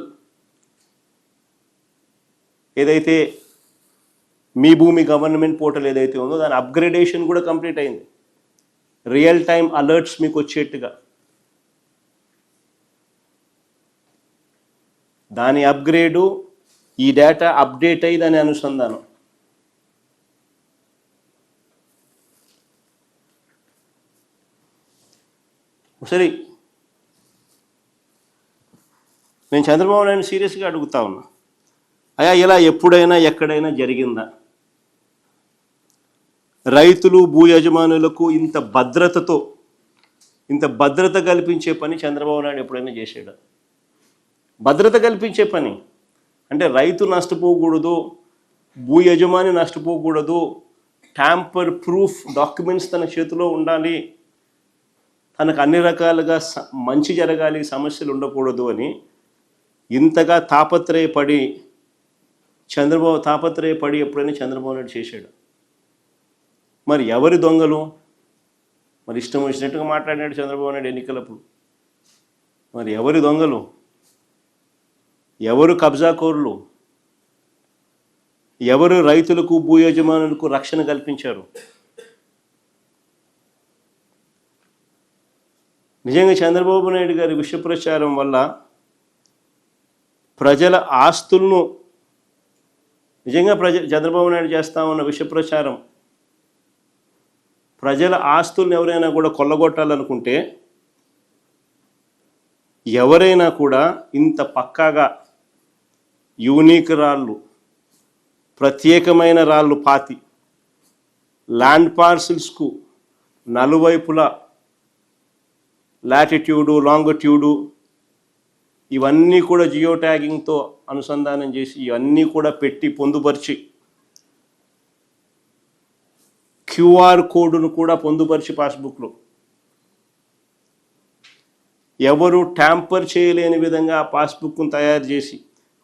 ఏదైతే మీ భూమి గవర్నమెంట్ పోర్టల్ ఏదైతే ఉందో దాని అప్గ్రేడేషన్ కూడా కంప్లీట్ అయింది. రియల్ టైం అలర్ట్స్ మీకు వచ్చేట్టుగా దాని అప్గ్రేడు, ఈ డేటా అప్డేట్ అయ్యి దాని అనుసంధానం. సరే, నేను చంద్రబాబు నాయుడు సీరియస్గా అడుగుతా ఉన్నా, అయ్యా ఇలా ఎప్పుడైనా ఎక్కడైనా జరిగిందా? రైతులు భూ యజమానులకు ఇంత భద్రత కల్పించే పని చంద్రబాబు నాయుడు ఎప్పుడైనా చేసాడా? భద్రత కల్పించే పని అంటే రైతు నష్టపోకూడదు, భూ యజమాని నష్టపోకూడదు, ట్యాంపర్ ప్రూఫ్ డాక్యుమెంట్స్ తన చేతిలో ఉండాలి, తనకు అన్ని రకాలుగా మంచి జరగాలి, సమస్యలు ఉండకూడదు అని ఇంతగా తాపత్రయపడి ఎప్పుడైనా చంద్రబాబు నాయుడు చేశాడు? మరి ఎవరి దొంగలు? మరి ఇష్టం వచ్చినట్టుగా మాట్లాడినాడు చంద్రబాబు నాయుడు ఎన్నికలప్పుడు. మరి ఎవరి దొంగలు? ఎవరు కబ్జాకోరులు? ఎవరు రైతులకు భూ యజమానులకు రక్షణ కల్పించారు? నిజంగా చంద్రబాబు నాయుడు గారి విష ప్రచారం వల్ల ప్రజల ఆస్తులను చంద్రబాబు నాయుడు చేస్తా ఉన్న విష ప్రచారం ప్రజల ఆస్తులను ఎవరైనా కూడా కొల్లగొట్టాలనుకుంటే, ఎవరైనా కూడా ఇంత పక్కాగా యూనిక్ రాళ్ళు, ప్రత్యేకమైన రాళ్ళు పాతి ల్యాండ్ పార్సిల్స్కు నలువైపులా లాటిట్యూడు లాంగిట్యూడు ఇవన్నీ కూడా జియో ట్యాగింగ్తో అనుసంధానం చేసి ఇవన్నీ కూడా పెట్టి పొందుపరిచి క్యూఆర్ కోడ్ను కూడా పొందుపరిచి పాస్బుక్లో ఎవరు ట్యాంపర్ చేయలేని విధంగా ఆ పాస్బుక్ను తయారు చేసి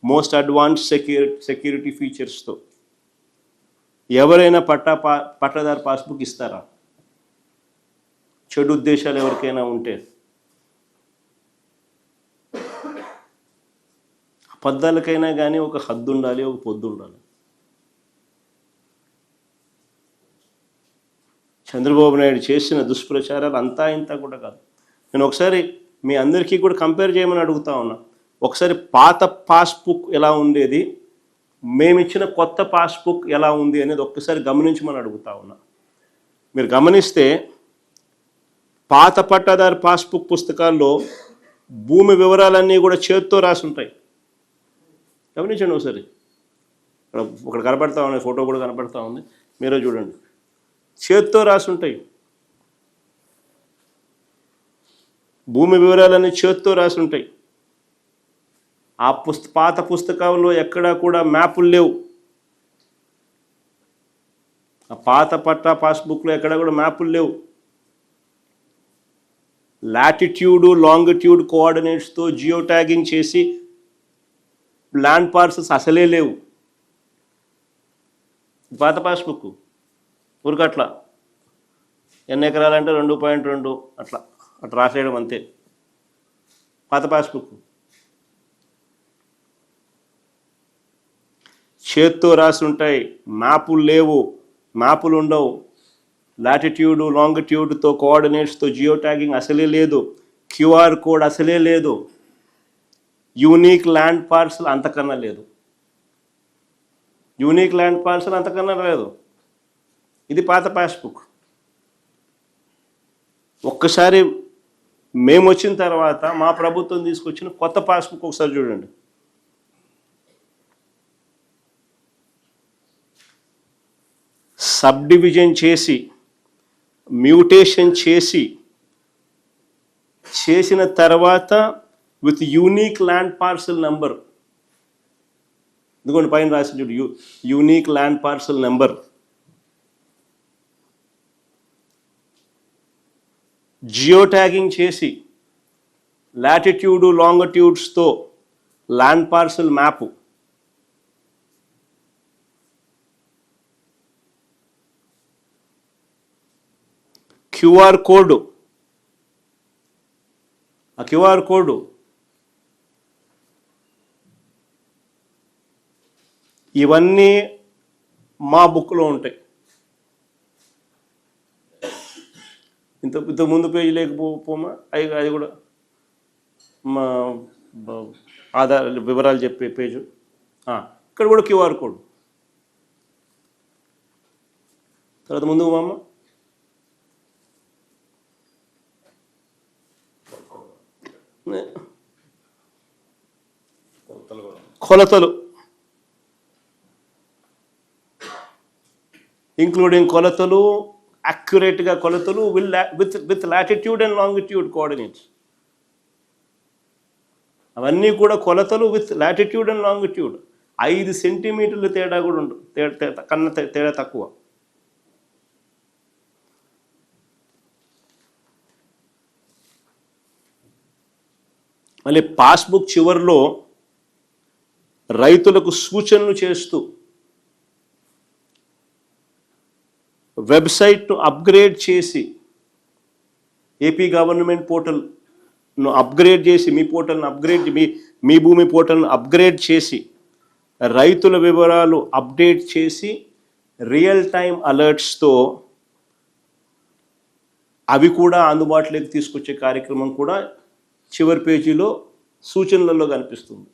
మోస్ట్ అడ్వాన్స్ సెక్యూరిటీ ఫీచర్స్తో ఎవరైనా పట్టాదారు పాస్బుక్ ఇస్తారా? చెడు ఉద్దేశాలు ఎవరికైనా ఉంటే అబద్ధాలకైనా కానీ ఒక హద్దు ఉండాలి, ఒక పొద్దు ఉండాలి. చంద్రబాబు నాయుడు చేసిన దుష్ప్రచారాలు అంతా ఇంత కూడా కాదు. నేను ఒకసారి మీ అందరికీ కూడా కంపేర్ చేయమని అడుగుతా ఉన్నా. ఒకసారి పాత పాస్బుక్ ఎలా ఉండేది, మేమిచ్చిన కొత్త పాస్బుక్ ఎలా ఉంది అనేది ఒక్కసారి గమనించమని అడుగుతా ఉన్నా. మీరు గమనిస్తే పాత పట్టాదారు పాస్బుక్ పుస్తకాల్లో భూమి వివరాలన్నీ కూడా చేత్తో రాసి ఉంటాయి. గమనించండి ఒకసారి. ఇక్కడ కనపడతా ఉన్నాయి, ఫోటో కూడా కనపడతా ఉంది, మీరే చూడండి. చేత్తో రాసి ఉంటాయి. భూమి వివరాలన్నీ చేత్తో రాసి ఉంటాయి. ఆ పాత పుస్తకాల్లో ఎక్కడా కూడా మ్యాపులు లేవు. ఆ పాత పట్టా పాస్బుక్లో ఎక్కడా కూడా మ్యాపులు లేవు. లాటిట్యూడ్ లాంగిట్యూడ్ కోఆర్డినేట్స్తో జియో ట్యాగింగ్ చేసి ల్యాండ్ పార్సల్స్ అసలే లేవు. పాత పాస్బుక్ ఊరికట్లా ఎన్ని ఎకరాలంటే 2.2 అట్లా రాసేయడం అంతే. పాత పాస్బుక్ చేత్తో రాసి ఉంటాయి. మ్యాపులు లేవు, మ్యాపులు ఉండవు. లాటిట్యూడ్ లాంగిట్యూడ్తో కోఆర్డినేట్స్తో జియో ట్యాగింగ్ అసలే లేదు. క్యూఆర్ కోడ్ అసలే లేదు. యూనిక్ ల్యాండ్ పార్సల్ అంతకన్నా లేదు. ఇది పాత పాస్బుక్. ఒక్కసారి మేము వచ్చిన తర్వాత మా ప్రభుత్వం తీసుకొచ్చిన కొత్త పాస్బుక్ ఒకసారి చూడండి. సబ్ డివిజన్ చేసి మ్యూటేషన్ చేసిన తర్వాత with unique land parcel number, ఇదిగోండి పైన రాసి చూడు, unique land parcel number, geo tagging చేసి లాటిట్యూడ్ లాంగిట్యూడ్స్తో land parcel map, QR code, ఆ క్యూఆర్ కోడ్ ఇవన్నీ మా బుక్లో ఉంటాయి. ఇంత ముందు పేజీ లేకపోమా అది కూడా మా ఆధార్ వివరాలు చెప్పే పేజు. ఇక్కడ కూడా క్యూఆర్ కోడ్. తర్వాత ముందుకు మామ కొలతలు, ఇంక్లూడింగ్ కొలతలు, అక్యురేట్గా కొలతలు with latitude and longitude coordinates. అవన్నీ కూడా కొలతలు విత్ లాటిట్యూడ్ అండ్ లాంగిట్యూడ్. 5 సెంటీమీటర్ల తేడా కూడా ఉండదు, కన్నా తేడా తక్కువ. మళ్ళీ పాస్బుక్ చివరిలో రైతులకు సూచనలు చేస్తూ వెబ్సైట్ను అప్గ్రేడ్ చేసి, ఏపీ గవర్నమెంట్ పోర్టల్ను అప్గ్రేడ్ చేసి, మీ పోర్టల్ను అప్గ్రేడ్, మీ భూమి పోర్టల్ను అప్గ్రేడ్ చేసి, రైతుల వివరాలు అప్డేట్ చేసి, రియల్ టైం అలర్ట్స్తో అవి కూడా అందుబాటులోకి తీసుకొచ్చే కార్యక్రమం కూడా చివరి పేజీలో సూచనలలో కనిపిస్తుంది.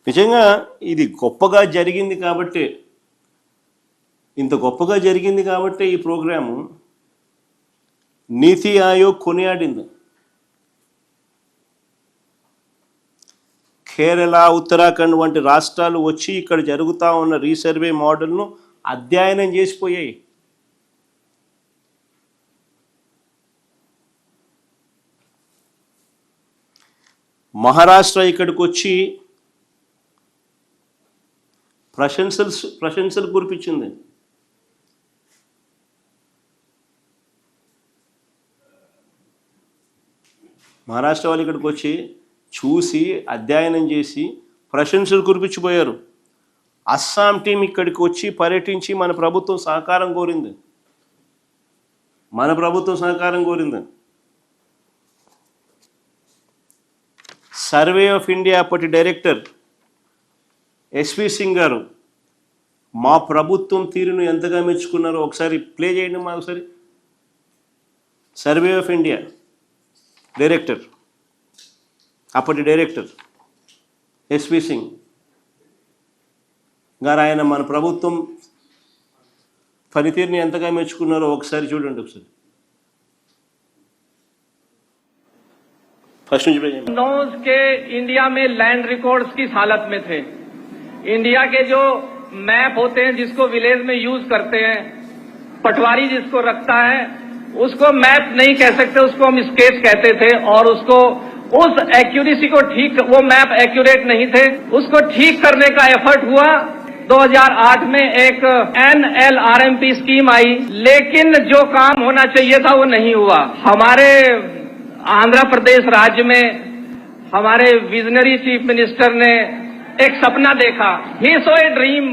నిజంగా ఇది గొప్పగా జరిగింది కాబట్టి, ఇంత గొప్పగా జరిగింది కాబట్టి ఈ ప్రోగ్రాము నీతి ఆయోగ్ కొనియాడింది. కేరళ, ఉత్తరాఖండ్ వంటి రాష్ట్రాలు వచ్చి ఇక్కడ జరుగుతూ ఉన్న రీసర్వే మోడల్ను అధ్యయనం చేసిపోయాయి. మహారాష్ట్ర ఇక్కడికి వచ్చి ప్రశంసలు కురిపించింది. మహారాష్ట్ర వాళ్ళు ఇక్కడికి వచ్చి చూసి అధ్యయనం చేసి ప్రశంసలు కురిపించిపోయారు. అస్సాం టీం ఇక్కడికి వచ్చి పర్యటించి మన ప్రభుత్వం సహకారం కోరింది. సర్వే ఆఫ్ ఇండియా అప్పటి డైరెక్టర్ ఎస్వి సింగ్ గారు మా ప్రభుత్వం తీరును ఎంతగా మెచ్చుకున్నారో ఒకసారి ప్లే చేయండి మా ఒకసారి. సర్వే ఆఫ్ ఇండియా డైరెక్టర్, అప్పటి డైరెక్టర్ ఎస్వి సింగ్ గారు, ఆయన మన ప్రభుత్వం పనితీరుని ఎంతగా మెచ్చుకున్నారో ఒకసారి చూడండి. ఒకసారి फर्स्ट नोज के इंडिया में लैंड रिकॉर्ड्स किस हालत में थे। इंडिया के जो मैप होते हैं जिसको विलेज में यूज करते हैं, पटवारी जिसको रखता है उसको मैप नहीं कह सकते, उसको हम स्केच कहते थे। और उसको उस एक्यूरेसी को ठीक, वो मैप एक्यूरेट नहीं थे, उसको ठीक करने का एफर्ट हुआ। 2008 में एक NLRMP स्कीम आई, लेकिन जो काम होना चाहिए था वो नहीं हुआ। हमारे आंध्र प्रदेश राज्य में हमारे विजनरी चीफ मिनिस्टर ने एक सपना देखा। He saw a dream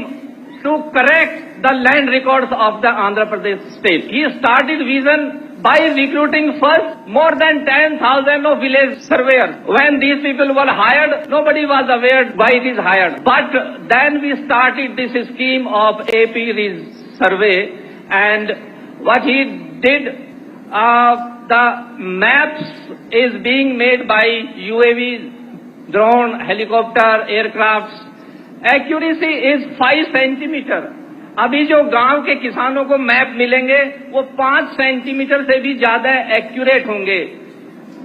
to correct the land records of the Andhra Pradesh state. He started vision by recruiting first more than 10,000 of village surveyors. When these people were hired, nobody was aware why it is hired. But then we started this scheme of AP survey, and what he did, the maps is being made by UAV drone, helicopter, aircrafts. Accuracy is 5 centimeter. अभी जो गांव के किसानों को map मिलेंगे वो 5 centimetre से भी ज्यादा एक्यूरेट होंगे.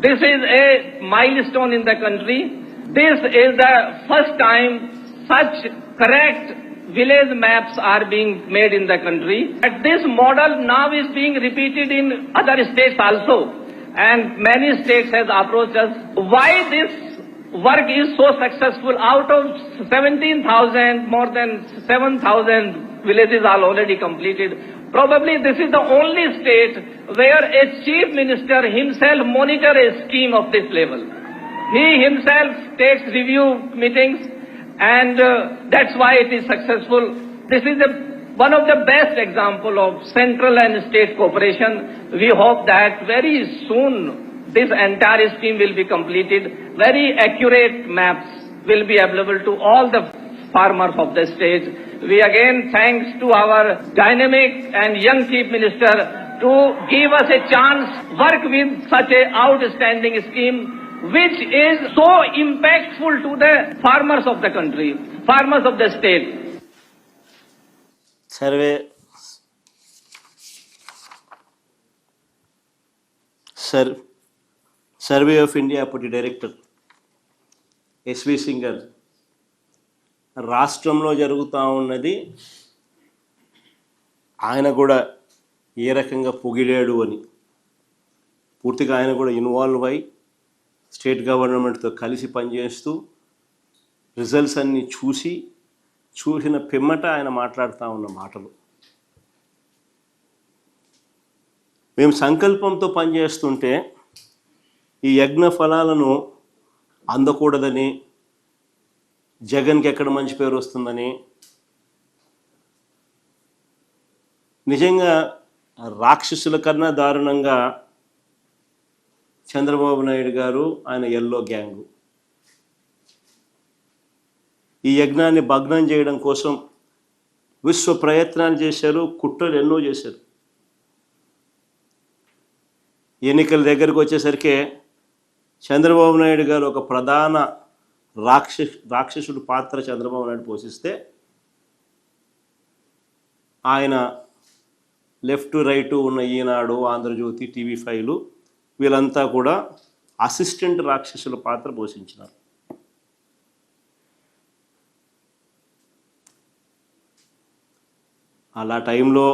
This is a milestone in the country. This is the first time such correct village maps are being made in the country. And this model now is being repeated in other states also. And many states has approached us. Why this work is so successful? Out of 17,000, more than 7,000 villages are already completed. Probably this is the only state where a chief minister himself monitor a scheme of this level. He himself takes review meetings, and that's why it is successful. This is one of the best example of central and state cooperation. We hope that very soon this entire scheme will be completed. Very accurate maps will be available to all the farmers of the state. We again thanks to our dynamic and young chief minister to give us a chance work with such a outstanding scheme which is so impactful to the farmers of the country, farmers of the state. Survey of India అప్పటి director SV singer రాష్ట్రంలో జరుగుతూ ఉన్నది ఆయన కూడా ఏ రకంగా పొగిడాడు అని పూర్తిగా ఆయన కూడా ఇన్వాల్వ్ అయి స్టేట్ గవర్నమెంట్తో కలిసి పనిచేస్తూ రిజల్ట్స్ అన్నీ చూసిన పిమ్మట ఆయన మాట్లాడుతూ ఉన్న మాటలు. మేము సంకల్పంతో పనిచేస్తుంటే ఈ యజ్ఞ ఫలాలను అందకూడదని, జగన్కి ఎక్కడ మంచి పేరు వస్తుందని, నిజంగా రాక్షసుల కన్నా దారుణంగా చంద్రబాబు నాయుడు గారు ఆయన ఎల్లో గ్యాంగు ఈ యజ్ఞాన్ని భగ్నం చేయడం కోసం విశ్వ ప్రయత్నాలు చేశారు, కుట్రలు ఎన్నో చేశారు. ఎన్నికల దగ్గరకు వచ్చేసరికి చంద్రబాబు నాయుడు గారు ఒక ప్రధాన రాక్షసుడు పాత్ర చంద్రబాబు నాయుడు పోషిస్తే ఆయన లెఫ్ట్ రైటు ఉన్న ఈనాడు, ఆంధ్రజ్యోతి, TV5 వీళ్ళంతా కూడా అసిస్టెంట్ రాక్షసుల పాత్ర పోషించినారు. అలా టైంలో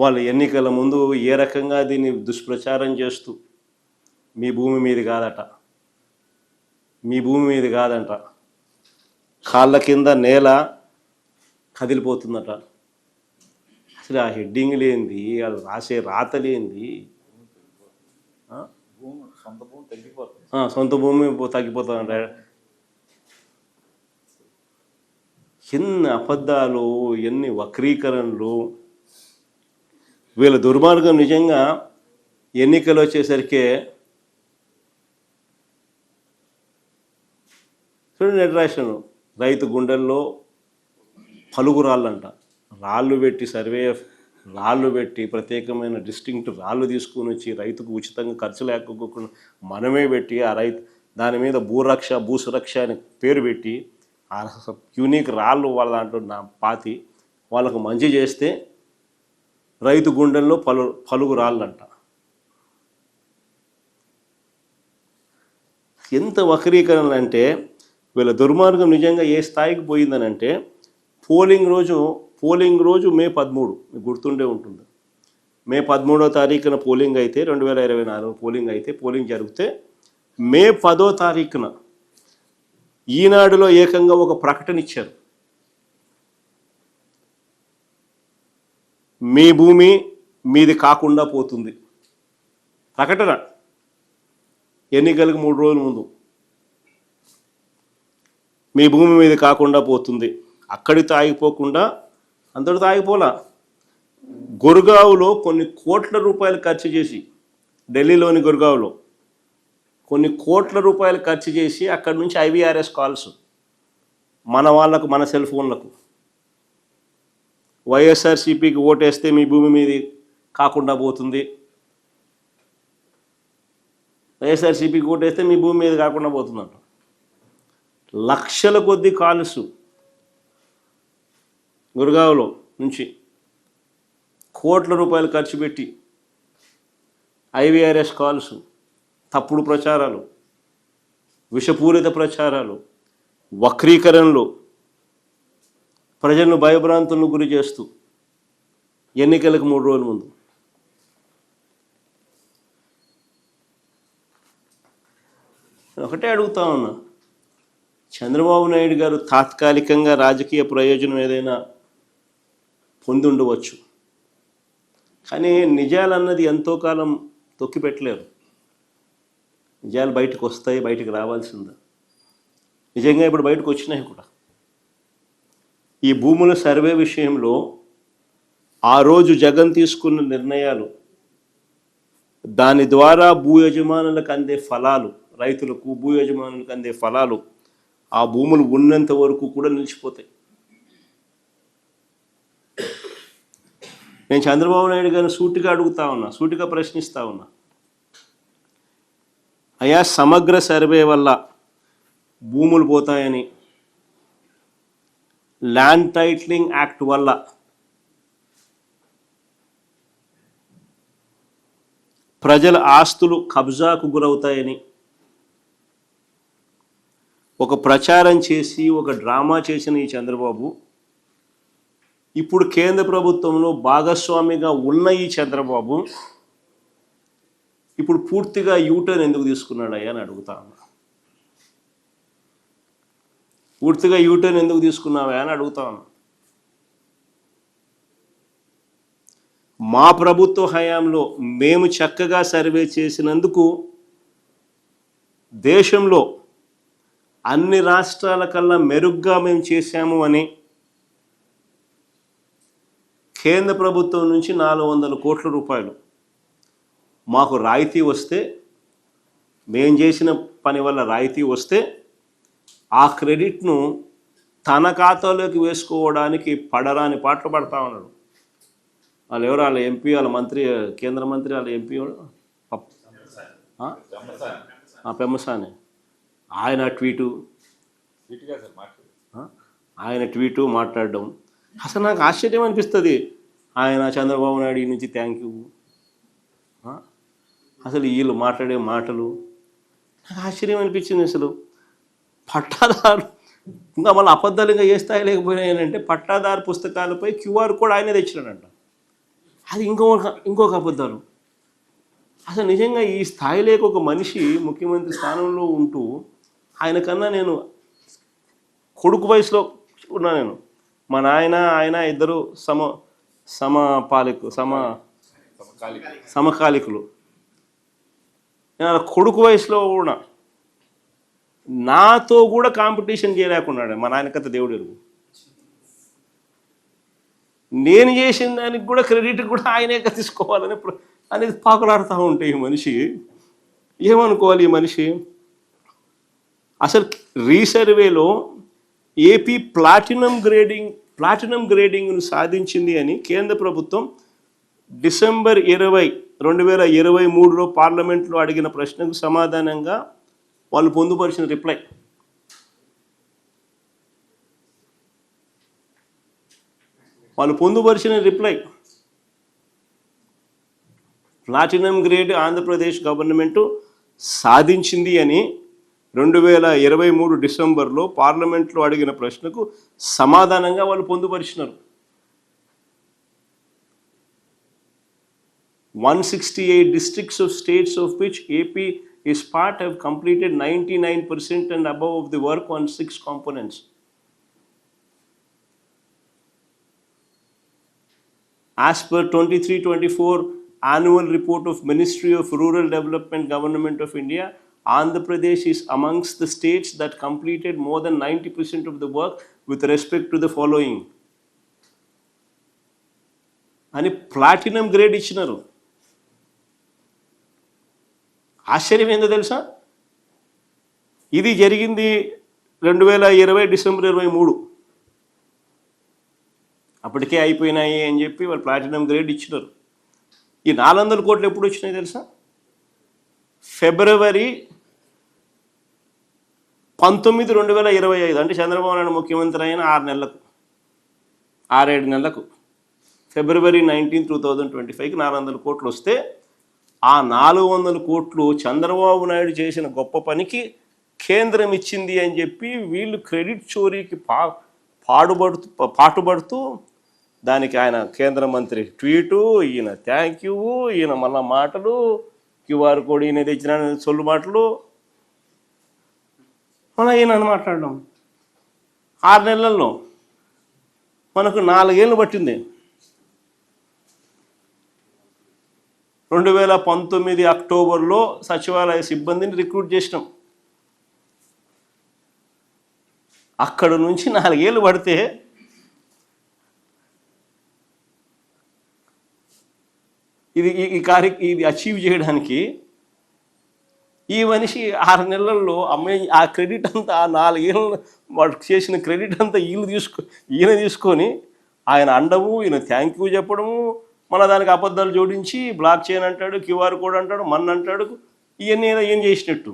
వాళ్ళు ఎన్నికల ముందు ఏ రకంగా దీన్ని దుష్ప్రచారం చేస్తూ మీ భూమి మీది కాదట, మీ భూమి మీది కాదంట, కాళ్ళ కింద నేల కదిలిపోతుందట. అసలు ఆ హెడ్డింగ్ లేనిది, వాళ్ళు రాసే రాత లేనిది, సొంత భూమి తగ్గిపోతుందంట. ఎన్ని అబద్ధాలు, ఎన్ని వక్రీకరణలు. వీళ్ళ దుర్మార్గం నిజంగా ఎన్నికలు వచ్చేసరికి చూడండి, నెట్రాషన్ రైతు గుండెల్లో పలుగు రాళ్ళంట, రాళ్ళు పెట్టి రాళ్ళు పెట్టి ప్రత్యేకమైన డిస్టింక్ట్ రాళ్ళు తీసుకొని వచ్చి రైతుకు ఉచితంగా ఖర్చు లేకపోకుండా మనమే పెట్టి ఆ రైతు దాని మీద భూసురక్ష అనే పేరు పెట్టి ఆ యూనిక్ రాళ్ళు వాళ్ళ దాంట్లో పాతి వాళ్ళకు మంచి చేస్తే రైతు గుండెల్లో పలుగు రాళ్ళంట. ఎంత వక్రీకరణ అంటే వీళ్ళ దుర్మార్గం నిజంగా ఏ స్థాయికి పోయిందనంటే పోలింగ్ రోజు మే 13, మీకు గుర్తుండే ఉంటుంది. మే 13వ తారీఖున పోలింగ్ అయితే 2024 పోలింగ్ అయితే పోలింగ్ జరిగితే మే 10వ తారీఖున ఈనాడులో ఏకంగా ఒక ప్రకటన ఇచ్చారు. మీ భూమి మీది కాకుండా పోతుంది. ప్రకటన ఎన్నికలకు 3 రోజుల ముందు మీ భూమి మీది కాకుండా పోతుంది. అక్కడితో ఆగిపోకుండా అంతటితో ఆగిపోలా, గుర్గావ్లో కొన్ని కోట్ల రూపాయలు ఖర్చు చేసి, ఢిల్లీలోని గుర్గావ్లో కొన్ని కోట్ల రూపాయలు ఖర్చు చేసి అక్కడి నుంచి IVRS కాల్స్ మన వాళ్ళకు, మన సెల్ ఫోన్లకు, వైఎస్ఆర్సీపీకి ఓటేస్తే మీ భూమి మీది కాకుండా పోతుంది, వైఎస్ఆర్సీపీకి ఓటేస్తే మీ భూమి మీద కాకుండా పోతుందంట. లక్షల కొద్ది కాల్స్ గురగావ్లో నుంచి కోట్ల రూపాయలు ఖర్చు పెట్టి IVRS కాల్స్, తప్పుడు ప్రచారాలు, విషపూరిత ప్రచారాలు, వక్రీకరణలు, ప్రజలను భయభ్రాంతులను గురి చేస్తూ ఎన్నికలకు 3 రోజుల ముందు ఒకటే అడుగుతా ఉన్నా, చంద్రబాబు నాయుడు గారు తాత్కాలికంగా రాజకీయ ప్రయోజనం ఏదైనా పొంది ఉండవచ్చు, కానీ నిజాలన్నది ఎంతో కాలం తొక్కిపెట్టలేరు. నిజాలు బయటకు వస్తాయి, బయటకు రావాల్సిందే. నిజంగా ఇప్పుడు బయటకు వచ్చినాయి కూడా. ఈ భూముల సర్వే విషయంలో ఆ రోజు జగన్ తీసుకున్న నిర్ణయాలు, దాని ద్వారా భూ యజమానులకు అందే ఫలాలు, రైతులకు భూ యజమానులకు అందే ఫలాలు ఆ భూములు ఉన్నంత వరకు కూడా నిలిచిపోతాయి. నేను చంద్రబాబు నాయుడు గారిని సూటిగా అడుగుతా ఉన్నా, సూటిగా ప్రశ్నిస్తా ఉన్నా, అయ్యా సమగ్ర సర్వే వల్ల భూములు పోతాయని, ల్యాండ్ టైటిలింగ్ యాక్ట్ వల్ల ప్రజల ఆస్తులు కబ్జాకు గురవుతాయని ఒక ప్రచారం చేసి ఒక డ్రామా చేసిన ఈ చంద్రబాబు ఇప్పుడు కేంద్ర ప్రభుత్వంలో భాగస్వామిగా ఉన్న ఈ చంద్రబాబు ఇప్పుడు పూర్తిగా యూటర్న్ ఎందుకు తీసుకున్నాడయ్యా అని అడుగుతా ఉన్నా. పూర్తిగా యూటర్న్ ఎందుకు తీసుకున్నావా అని అడుగుతా ఉన్నా. మా ప్రభుత్వ హయాంలో మేము చక్కగా సర్వే చేసినందుకు దేశంలో అన్ని రాష్ట్రాల కన్నా మెరుగ్గా మేము చేశాము అని కేంద్ర ప్రభుత్వం నుంచి 400 కోట్ల రూపాయలు మాకు రాయితీ వస్తే, మేము చేసిన పని వల్ల రాయితీ వస్తే ఆ క్రెడిట్ను తన ఖాతాలోకి వేసుకోవడానికి పడరాని పాటలు పడతా ఉన్నాడు. వాళ్ళు ఎవరు, వాళ్ళ ఎంపీ, వాళ్ళ మంత్రి, కేంద్ర మంత్రి, వాళ్ళ ఎంపీ పెమ్మసాని, ఆయన ట్వీటు మాట్లాడడం అసలు నాకు ఆశ్చర్యం అనిపిస్తుంది. ఆయన చంద్రబాబు నాయుడు నుంచి థ్యాంక్ యూ, అసలు వీళ్ళు మాట్లాడే మాటలు నాకు ఆశ్చర్యం అనిపించింది. అసలు పట్టాదారు ఇంకా మళ్ళీ అబద్ధాలు ఇంకా ఏ స్థాయి లేకపోయినాయంటే పట్టాదారు పుస్తకాలపై QR కోడ్ ఆయనే తెచ్చినాడంట. అది ఇంకొక అబద్ధాలు. అసలు నిజంగా ఈ స్థాయిలోకి ఒక మనిషి ముఖ్యమంత్రి స్థానంలో ఉంటూ, ఆయన కన్నా నేను కొడుకు వయసులో ఉన్నా. నేను మా నాయన ఆయన ఇద్దరు సమకాలికులు. నేను కొడుకు వయసులో కూడా నాతో కూడా కాంపిటీషన్ చేయలేకున్నాడు. మా నాయన కథ దేవుడు ఎరుగు. నేను చేసిన దానికి కూడా క్రెడిట్ కూడా ఆయనే తీసుకోవాలని అనేది పాకులాడుతూ ఉంటే ఈ మనిషి ఏమనుకోవాలి? ఈ మనిషి అసలు రీసర్వేలో ఏపీ ప్లాటినం గ్రేడింగ్ను సాధించింది అని కేంద్ర ప్రభుత్వం డిసెంబర్ 20, 2023లో పార్లమెంట్లో అడిగిన ప్రశ్నకు సమాధానంగా వాళ్ళు పొందుపరిచిన reply. Platinum grade Andhra Pradesh government సాధించింది అని 2023 డిసెంబర్లో పార్లమెంట్లో అడిగిన ప్రశ్నకు సమాధానంగా వాళ్ళు పొందుపరిచినారు. 168 districts of states of which AP is part have completed 99% and above of the work on 6 components. As per 23-24 annual report of Ministry of Rural Development Government of India, Andhra Pradesh is amongst the states that completed more than 90% of the work with respect to the following. అని platinum grade ఇచ్చినారు. ఆశ్చర్యం ఏందో తెలుసా? ఇది జరిగింది 2020 December 23. అప్పటికే అయిపోయినాయి అని చెప్పి వాళ్ళు ప్లాటినం గ్రేడ్ ఇచ్చినారు. ఈ 400 కోట్లు ఎప్పుడు వచ్చినాయి తెలుసా? ఫిబ్రవరి 19, 2025 అంటే చంద్రబాబు నాయుడు ముఖ్యమంత్రి అయిన 6 7 నెలలకు ఫిబ్రవరి 19, 2025కి 400 కోట్లు వస్తే ఆ 400 కోట్లు చంద్రబాబు నాయుడు చేసిన గొప్ప పనికి కేంద్రం ఇచ్చింది అని చెప్పి వీళ్ళు క్రెడిట్ చోరీకి పాటుపడుతూ దానికి ఆయన కేంద్ర మంత్రి ట్వీటు, ఈయన థ్యాంక్ యూ, ఈయన మళ్ళా మాటలు, క్యూఆర్ కోడ్ ఈయన తెచ్చిన సొల్లు మాటలు, మళ్ళీ ఈయన మాట్లాడడం 6 నెలల్లో మనకు 4 ఏళ్ళు పట్టింది. 2019 అక్టోబర్లో సచివాలయ సిబ్బందిని రిక్రూట్ చేసినాం. అక్కడ నుంచి 4 ఏళ్ళు పడితే ఇది అచీవ్ చేయడానికి ఈ మనిషి 6 నెలల్లో ఆ క్రెడిట్ అంతా, ఆ 4 ఏళ్ళు వాడు చేసిన క్రెడిట్ అంతా ఈయన తీసుకొని ఆయన అండము, ఈయన థ్యాంక్ యూ చెప్పడము, మన దానికి అబద్ధాలు జోడించి బ్లాక్ చైన్ అంటాడు, క్యూఆర్ కోడ్ అంటాడు, అంటాడు, ఇవన్నీ ఏం చేసినట్టు.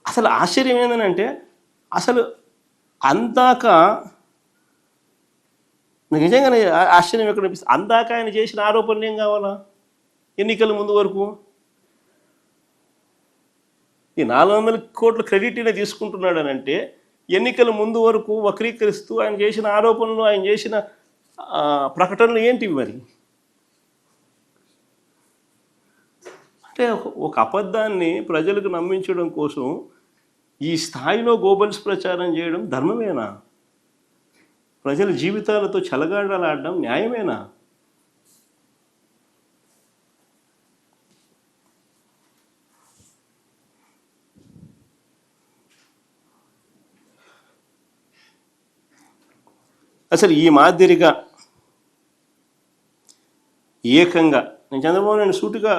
అసలు ఆశ్చర్యం ఏంటంటే అసలు అందాక నిజంగానే ఆశ్చర్యం ఎక్కడ అనిపిస్తుంది. అందాక ఆయన చేసిన ఆరోపణలు ఏం కావాలా? ఎన్నికల ముందు వరకు ఈ 400 కోట్ల క్రెడిట్ అయినా తీసుకుంటున్నాడు అని అంటే ఎన్నికల ముందు వరకు వక్రీకరిస్తూ ఆయన చేసిన ఆరోపణలు, ఆయన చేసిన ప్రకటనలు ఏంటివి మరి? అంటే ఒక అబద్ధాన్ని ప్రజలకు నమ్మించడం కోసం ఈ స్థాయిలో గోబల్స్ ప్రచారం చేయడం ధర్మమేనా? ప్రజల జీవితాలతో చెలగాటలాడడం న్యాయమేనా? అసలు ఈ మాదిరిగా ఏకంగా నేను చంద్రబాబు నాయుడు సూటిగా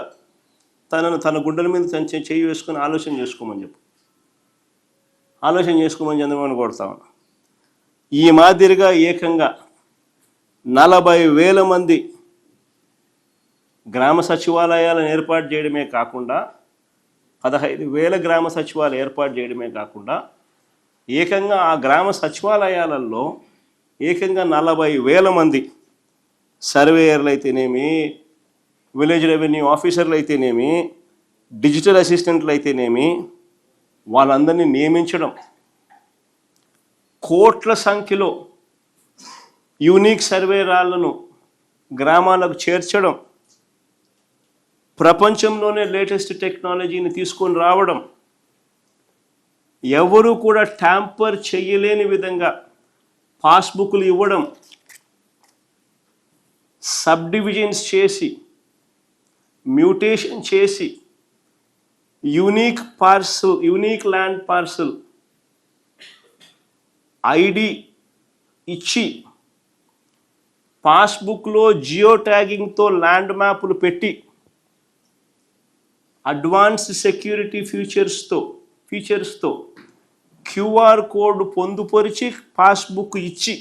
తన గుడ్డల మీద చేయి వేసుకొని ఆలోచన చేసుకోమని చంద్రబాబుని కొడతాను. ఈ మాదిరిగా ఏకంగా 40,000 మంది గ్రామ సచివాలయాలను ఏర్పాటు చేయడమే కాకుండా 15,000 గ్రామ సచివాలయాలు ఏర్పాటు చేయడమే కాకుండా ఏకంగా ఆ గ్రామ సచివాలయాలలో ఏకంగా 40,000 మంది సర్వేయర్లు అయితేనేమి, విలేజ్ రెవెన్యూ ఆఫీసర్లు అయితేనేమి, డిజిటల్ అసిస్టెంట్లు అయితేనేమి, వాళ్ళందరినీ నియమించడం, కోట్ల సంఖ్యలో యూనిక్ సర్వేరాళ్లను గ్రామాలకు చేర్చడం, ప్రపంచంలోనే లేటెస్ట్ టెక్నాలజీని తీసుకొని రావడం, ఎవరు కూడా ట్యాంపర్ చేయలేని విధంగా పాస్బుక్లు ఇవ్వడం, సబ్ డివిజన్స్ చేసి, మ్యూటేషన్ చేసి, యూనిక్ ల్యాండ్ పార్సల్ ఐడి ఇచ్చి పాస్బుక్లో జియో ట్యాగింగ్తో ల్యాండ్ మ్యాపులు పెట్టి అడ్వాన్స్ సెక్యూరిటీ ఫీచర్స్తో క్యూఆర్ కోడ్ పొందుపరిచి పాస్బుక్ ఇచ్చి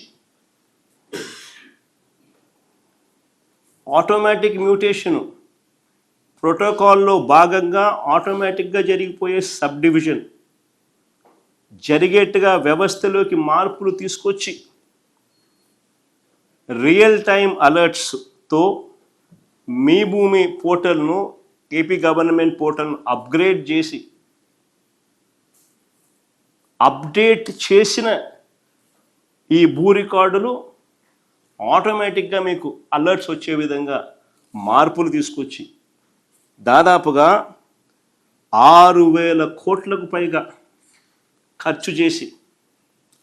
ఆటోమేటిక్ మ్యూటేషను ప్రోటోకాల్లో భాగంగా ఆటోమేటిక్గా జరిగిపోయే సబ్ డివిజన్ జరిగేట్టుగా వ్యవస్థలోకి మార్పులు తీసుకొచ్చి రియల్ టైం అలర్ట్స్తో మీ భూమి పోర్టల్ను, ఏపీ గవర్నమెంట్ పోర్టల్ను అప్గ్రేడ్ చేసి అప్డేట్ చేసిన ఈ భూ రికార్డులు ఆటోమేటిక్గా మీకు అలర్ట్స్ వచ్చే విధంగా మార్పులు తీసుకొచ్చి దాదాపుగా 6,000 కోట్లకు పైగా ఖర్చు చేసి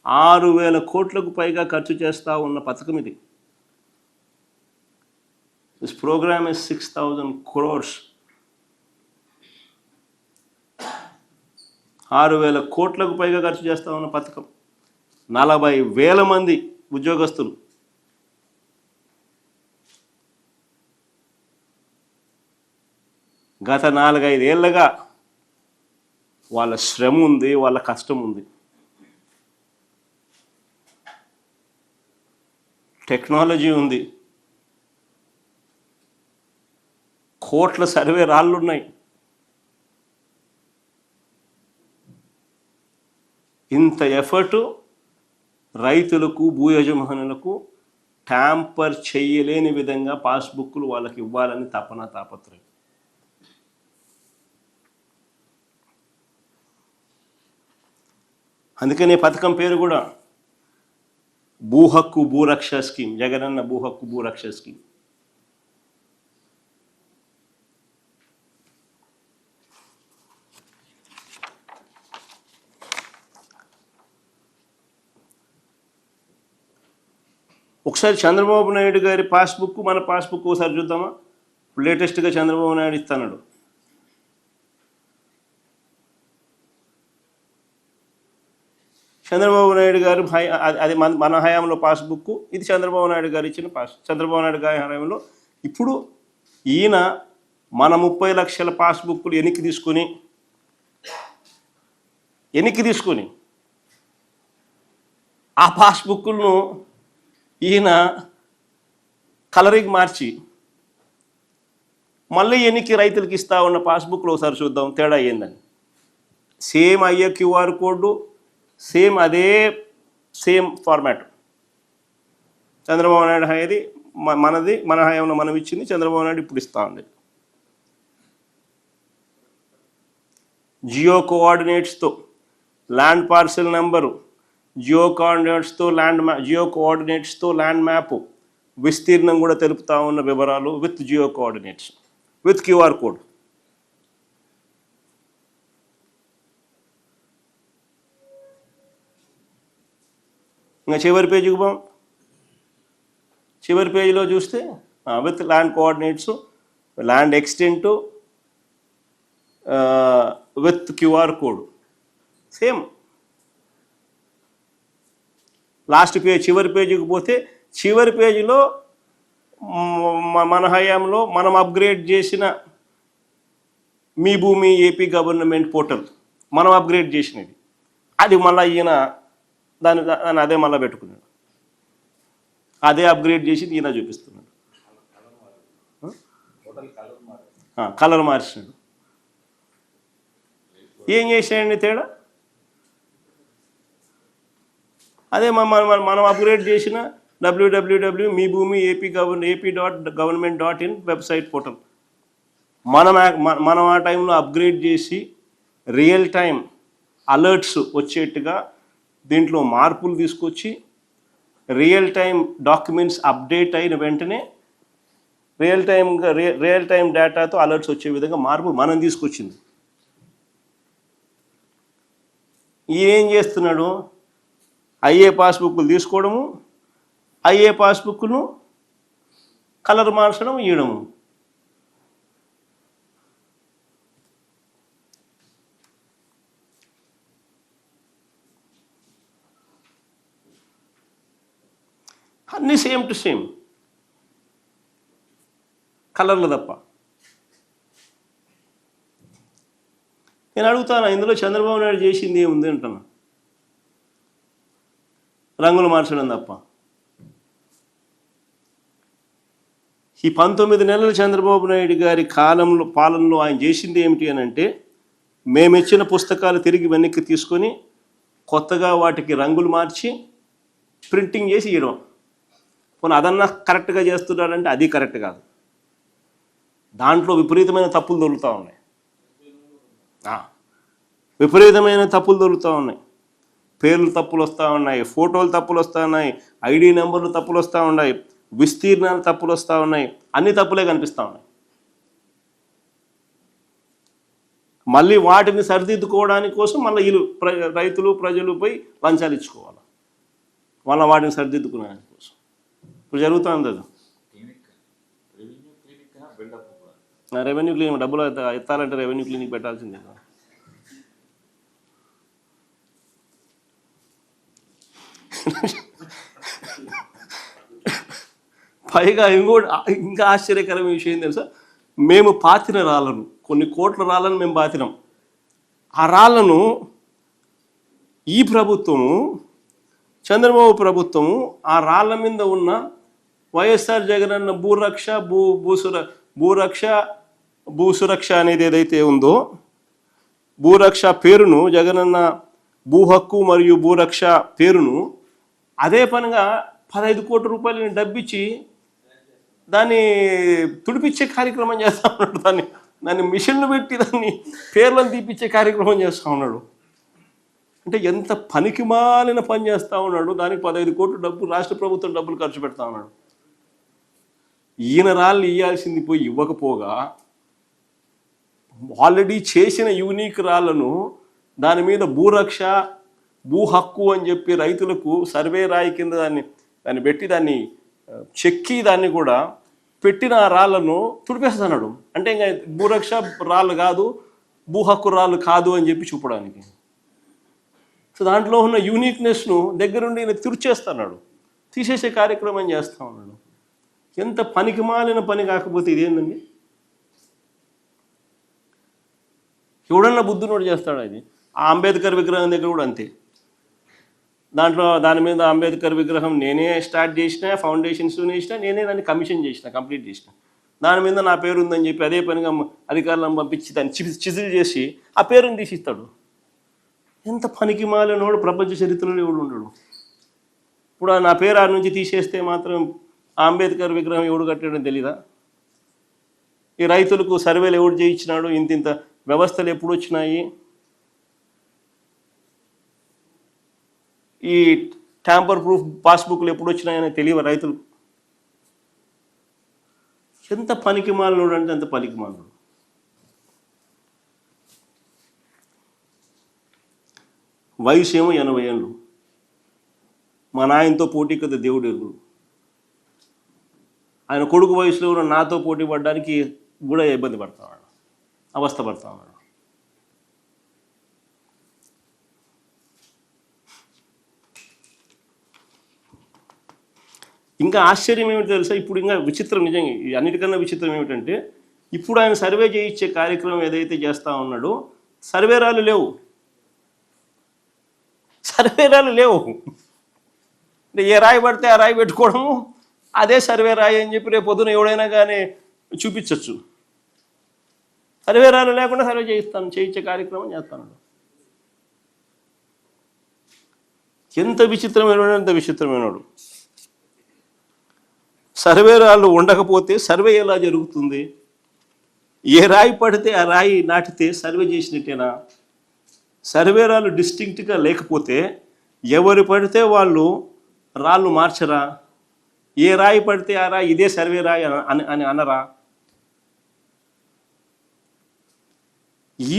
6,000 కోట్లకు పైగా ఖర్చు చేస్తూ ఉన్న పథకం ఇది. This programme is 6,000 crores. 6,000 కోట్లకు పైగా ఖర్చు చేస్తూ ఉన్న పథకం, 40,000 మంది ఉద్యోగస్తులు. గత 4-5 ఏళ్ళగా వాళ్ళ శ్రమ ఉంది, వాళ్ళ కష్టం ఉంది. టెక్నాలజీ ఉంది, కోట్ల సర్వే రాళ్ళు ఉన్నాయి. ఇంత ఎఫర్టు రైతులకు భూ యజమానులకు ట్యాంపర్ చేయలేని విధంగా పాస్బుక్లు వాళ్ళకి ఇవ్వాలని తాపత్రయం. అందుకనే పథకం పేరు కూడా భూ హక్కు భూరక్ష స్కీమ్, జగనన్న భూ హక్కు భూరక్ష స్కీమ్. ఒకసారి చంద్రబాబు నాయుడు గారి పాస్బుక్ మన పాస్బుక్ ఒకసారి చూద్దామా? లేటెస్ట్గా చంద్రబాబు నాయుడు ఇస్తున్నాడు. చంద్రబాబు నాయుడు గారు అది మన హయాంలో పాస్బుక్, ఇది చంద్రబాబు నాయుడు గారు ఇచ్చిన చంద్రబాబు నాయుడు గారి హయాంలో. ఇప్పుడు ఈయన మన 30 లక్షల పాస్బుక్లు ఎన్నిక తీసుకొని ఆ పాస్బుక్లను ఈయన కలరింగ్ మార్చి మళ్ళీ ఎన్నికి రైతులకు ఇస్తా ఉన్న పాస్బుక్లు ఒకసారి చూద్దాం తేడా ఏందని. సేమ్ అయ్యే QR code, same format. Chandrababu Naidu హయాది మనది, మన హయాంలో మనం ఇచ్చింది, చంద్రబాబు నాయుడు ఇప్పుడు ఇస్తా ఉంది. జియో కోఆర్డినేట్స్తో ల్యాండ్ పార్సెల్ నెంబరు, జియో కోఆర్డినేట్స్తో ల్యాండ్ మ్యాప్, విస్తీర్ణం కూడా తెలుపుతా ఉన్న వివరాలు with geo coordinates with QR code. ఇంకా చివరి పేజీకి పోం. చివరి పేజీలో చూస్తే with land coordinates, land extent with QR code same. Last page చివరి పేజీకి పోతే చివరి పేజీలో మన హయాంలో మనం అప్గ్రేడ్ చేసిన మీ భూమి ఏపీ గవర్నమెంట్ పోర్టల్ మనం అప్గ్రేడ్ చేసినది, అది మళ్ళీ ఈయన దాన్ని అదే మళ్ళీ పెట్టుకున్నాడు. అదే అప్గ్రేడ్ చేసి ఈయన చూపిస్తున్నాడు. కలర్ మార్చినాడు. ఏం చేసాడండి తేడా? అదే మనం అప్గ్రేడ్ చేసిన www మీ భూమి AP.government.in వెబ్సైట్ పోర్టల్ మనం ఆ టైంలో అప్గ్రేడ్ చేసి రియల్ టైం అలర్ట్స్ వచ్చేట్టుగా దీంట్లో మార్పులు తీసుకొచ్చి రియల్ టైం డాక్యుమెంట్స్ అప్డేట్ అయిన వెంటనే రియల్ టైం డేటాతో అలర్ట్స్ వచ్చే విధంగా మార్పులు మనం తీసుకొచ్చింది. ఈయనేం చేస్తున్నాడు? అయ్యే పాస్బుక్లు తీసుకోవడము, అయ్యే పాస్బుక్ను కలర్ మార్చడం, ఇవ్వడము. అన్నీ సేమ్ టు సేమ్ కలర్లు తప్ప. నేను అడుగుతాను, ఇందులో చంద్రబాబు నాయుడు చేసింది ఏముంది అంటున్నా? రంగులు మార్చడం తప్ప. ఈ 19 నెలల చంద్రబాబు నాయుడు గారి పాలనలో ఆయన చేసింది ఏమిటి అని అంటే, మేమిచ్చిన పుస్తకాలు తిరిగి వెనక్కి తీసుకొని కొత్తగా వాటికి రంగులు మార్చి ప్రింటింగ్ చేసి ఇవ్వడం. పోనీ అదన్నా కరెక్ట్గా చేస్తున్నాడంటే అది కరెక్ట్ కాదు. దాంట్లో విపరీతమైన తప్పులు దొరుకుతూ ఉన్నాయి. పేర్లు తప్పులు వస్తూ ఉన్నాయి, ఫోటోలు తప్పులు వస్తూ ఉన్నాయి, ఐడి నెంబర్లు తప్పులు వస్తూ ఉన్నాయి, విస్తీర్ణాలు తప్పులు వస్తూ ఉన్నాయి, అన్ని తప్పులే కనిపిస్తూ ఉన్నాయి. మళ్ళీ వాటిని సరిదిద్దుకోవడానికి కోసం మళ్ళీ వీళ్ళు రైతులు ప్రజలపై లంచాలు ఇచ్చుకోవాలి, మళ్ళీ వాటిని సరిదిద్దుకునేదాని కోసం. ఇప్పుడు జరుగుతుంది అది. రెవెన్యూ క్లినిక్ డబ్బులు ఎత్తాలంటే రెవెన్యూ క్లినిక్ పెట్టాల్సిందే. పైగా ఇంకా ఆశ్చర్యకరమైన విషయం తెలుసా? మేము పాతిన రాళ్ళను, కొన్ని కోట్ల రాళ్ళను మేము పాతినాం. ఆ రాళ్ళను ఈ ప్రభుత్వము, చంద్రబాబు ప్రభుత్వము, ఆ రాళ్ళ మీద ఉన్న వైఎస్ఆర్ జగనన్న భూరక్ష భూసురక్ష అనేది ఏదైతే ఉందో, భూరక్ష పేరును జగనన్న భూ హక్కు మరియు భూరక్ష పేరును అదే పనిగా 15 కోట్ల రూపాయలని డబ్బిచ్చి దాన్ని తుడిపించే కార్యక్రమం చేస్తూ ఉన్నాడు. దాన్ని మిషన్లు పెట్టి దాన్ని పేర్లను తీపిచ్చే కార్యక్రమం చేస్తూ ఉన్నాడు. అంటే ఎంత పనికి మాలిన పని చేస్తూ ఉన్నాడు. దానికి 15 కోట్ల డబ్బు రాష్ట్ర ప్రభుత్వం డబ్బులు ఖర్చు పెడతా ఉన్నాడు. ఈయన రాళ్ళు ఇవ్వాల్సింది పోయి ఇవ్వకపోగా ఆల్రెడీ చేసిన యూనిక్ రాళ్లను దాని మీద భూరక్ష భూ హక్కు అని చెప్పి రైతులకు సర్వే రాయి కింద దాన్ని పెట్టి దాన్ని చెక్కి దాన్ని కూడా పెట్టిన ఆ రాళ్లను తుడిపేస్తున్నాడు. అంటే ఇంకా భూరక్ష రాళ్ళు కాదు, భూ హక్కు రాళ్ళు కాదు అని చెప్పి చూపడానికి. సో దాంట్లో ఉన్న యూనిక్నెస్ను దగ్గరుండి ఈయన తుడిచేస్తున్నాడు, తీసేసే కార్యక్రమం చేస్తూ ఉన్నాడు. ఎంత పనికి మాలిన పని కాకపోతే ఇదేందండి? ఎవడన్నా బుద్ధునోడు చేస్తాడు. అది ఆ అంబేద్కర్ విగ్రహం దగ్గర కూడా అంతే. దాని మీద అంబేద్కర్ విగ్రహం నేనే స్టార్ట్ చేసిన, ఫౌండేషన్స్ వేసిన, నేనే దాన్ని కమిషన్ చేసిన, కంప్లీట్ చేసిన. దాని మీద నా పేరు ఉందని చెప్పి అదే పనిగా అధికారులను పంపించి దాన్ని చిజిల్ చేసి ఆ పేరుని తీసిస్తాడు. ఎంత పనికి మాలినోడు ప్రపంచ చరిత్రలో ఎవడు ఉండడు. ఇప్పుడు నా పేరు ఆ నుంచి తీసేస్తే మాత్రం ఆ అంబేద్కర్ విగ్రహం ఎవడు కట్టాడని తెలీదా? ఈ రైతులకు సర్వేలు ఎవడు చేయించినాడు? ఇంత వ్యవస్థలు ఎప్పుడు వచ్చినాయి? ఈ ట్యాంపర్ ప్రూఫ్ పాస్బుక్లు ఎప్పుడు వచ్చినాయని తెలియదు రైతులకు. ఎంత పనికి మాలినోడు అంటే అంత పనికి మాలినోడు. వయసు ఏమో 80 ఏళ్ళు. మా నాయనతో పోటీ కదా దేవుడు ఎరుగుడు. ఆయన కొడుకు వయసులో ఉన్న నాతో పోటీ పడడానికి కూడా ఇబ్బంది పడతా ఉన్నాడు, అవస్థ పడతా ఉన్నాడు. ఇంకా ఆశ్చర్యం ఏమిటో తెలుసా? ఇప్పుడు ఇంకా విచిత్రం, నిజంగా అన్నిటికన్నా విచిత్రం ఏమిటంటే, ఇప్పుడు ఆయన సర్వే చేయించే కార్యక్రమం ఏదైతే చేస్తూ ఉన్నాడో సర్వేరాలు లేవు. సర్వేరాలు లేవు అంటే ఏ రాయి పడితే ఆ రాయి పెట్టుకోవడము, అదే సర్వే రాయి అని చెప్పి రేపు పొద్దున ఎవడైనా కానీ చూపించవచ్చు. సర్వేరాలు లేకుండా సర్వే చేయించే కార్యక్రమం చేస్తాను. ఎంత విచిత్రమైనవాడు, ఎంత విచిత్రమైనవాడు. సర్వేరాళ్ళు ఉండకపోతే సర్వే ఎలా జరుగుతుంది? ఏ రాయి పడితే ఆ రాయి నాటితే సర్వే చేసినట్టేనా? సర్వేరాళ్ళు డిస్టింక్ట్గా లేకపోతే ఎవరు పడితే వాళ్ళు రాళ్ళు మార్చరా? ఏ రాయి పడితే ఆ రాయి ఇదే సర్వే రాయి అని అనరా?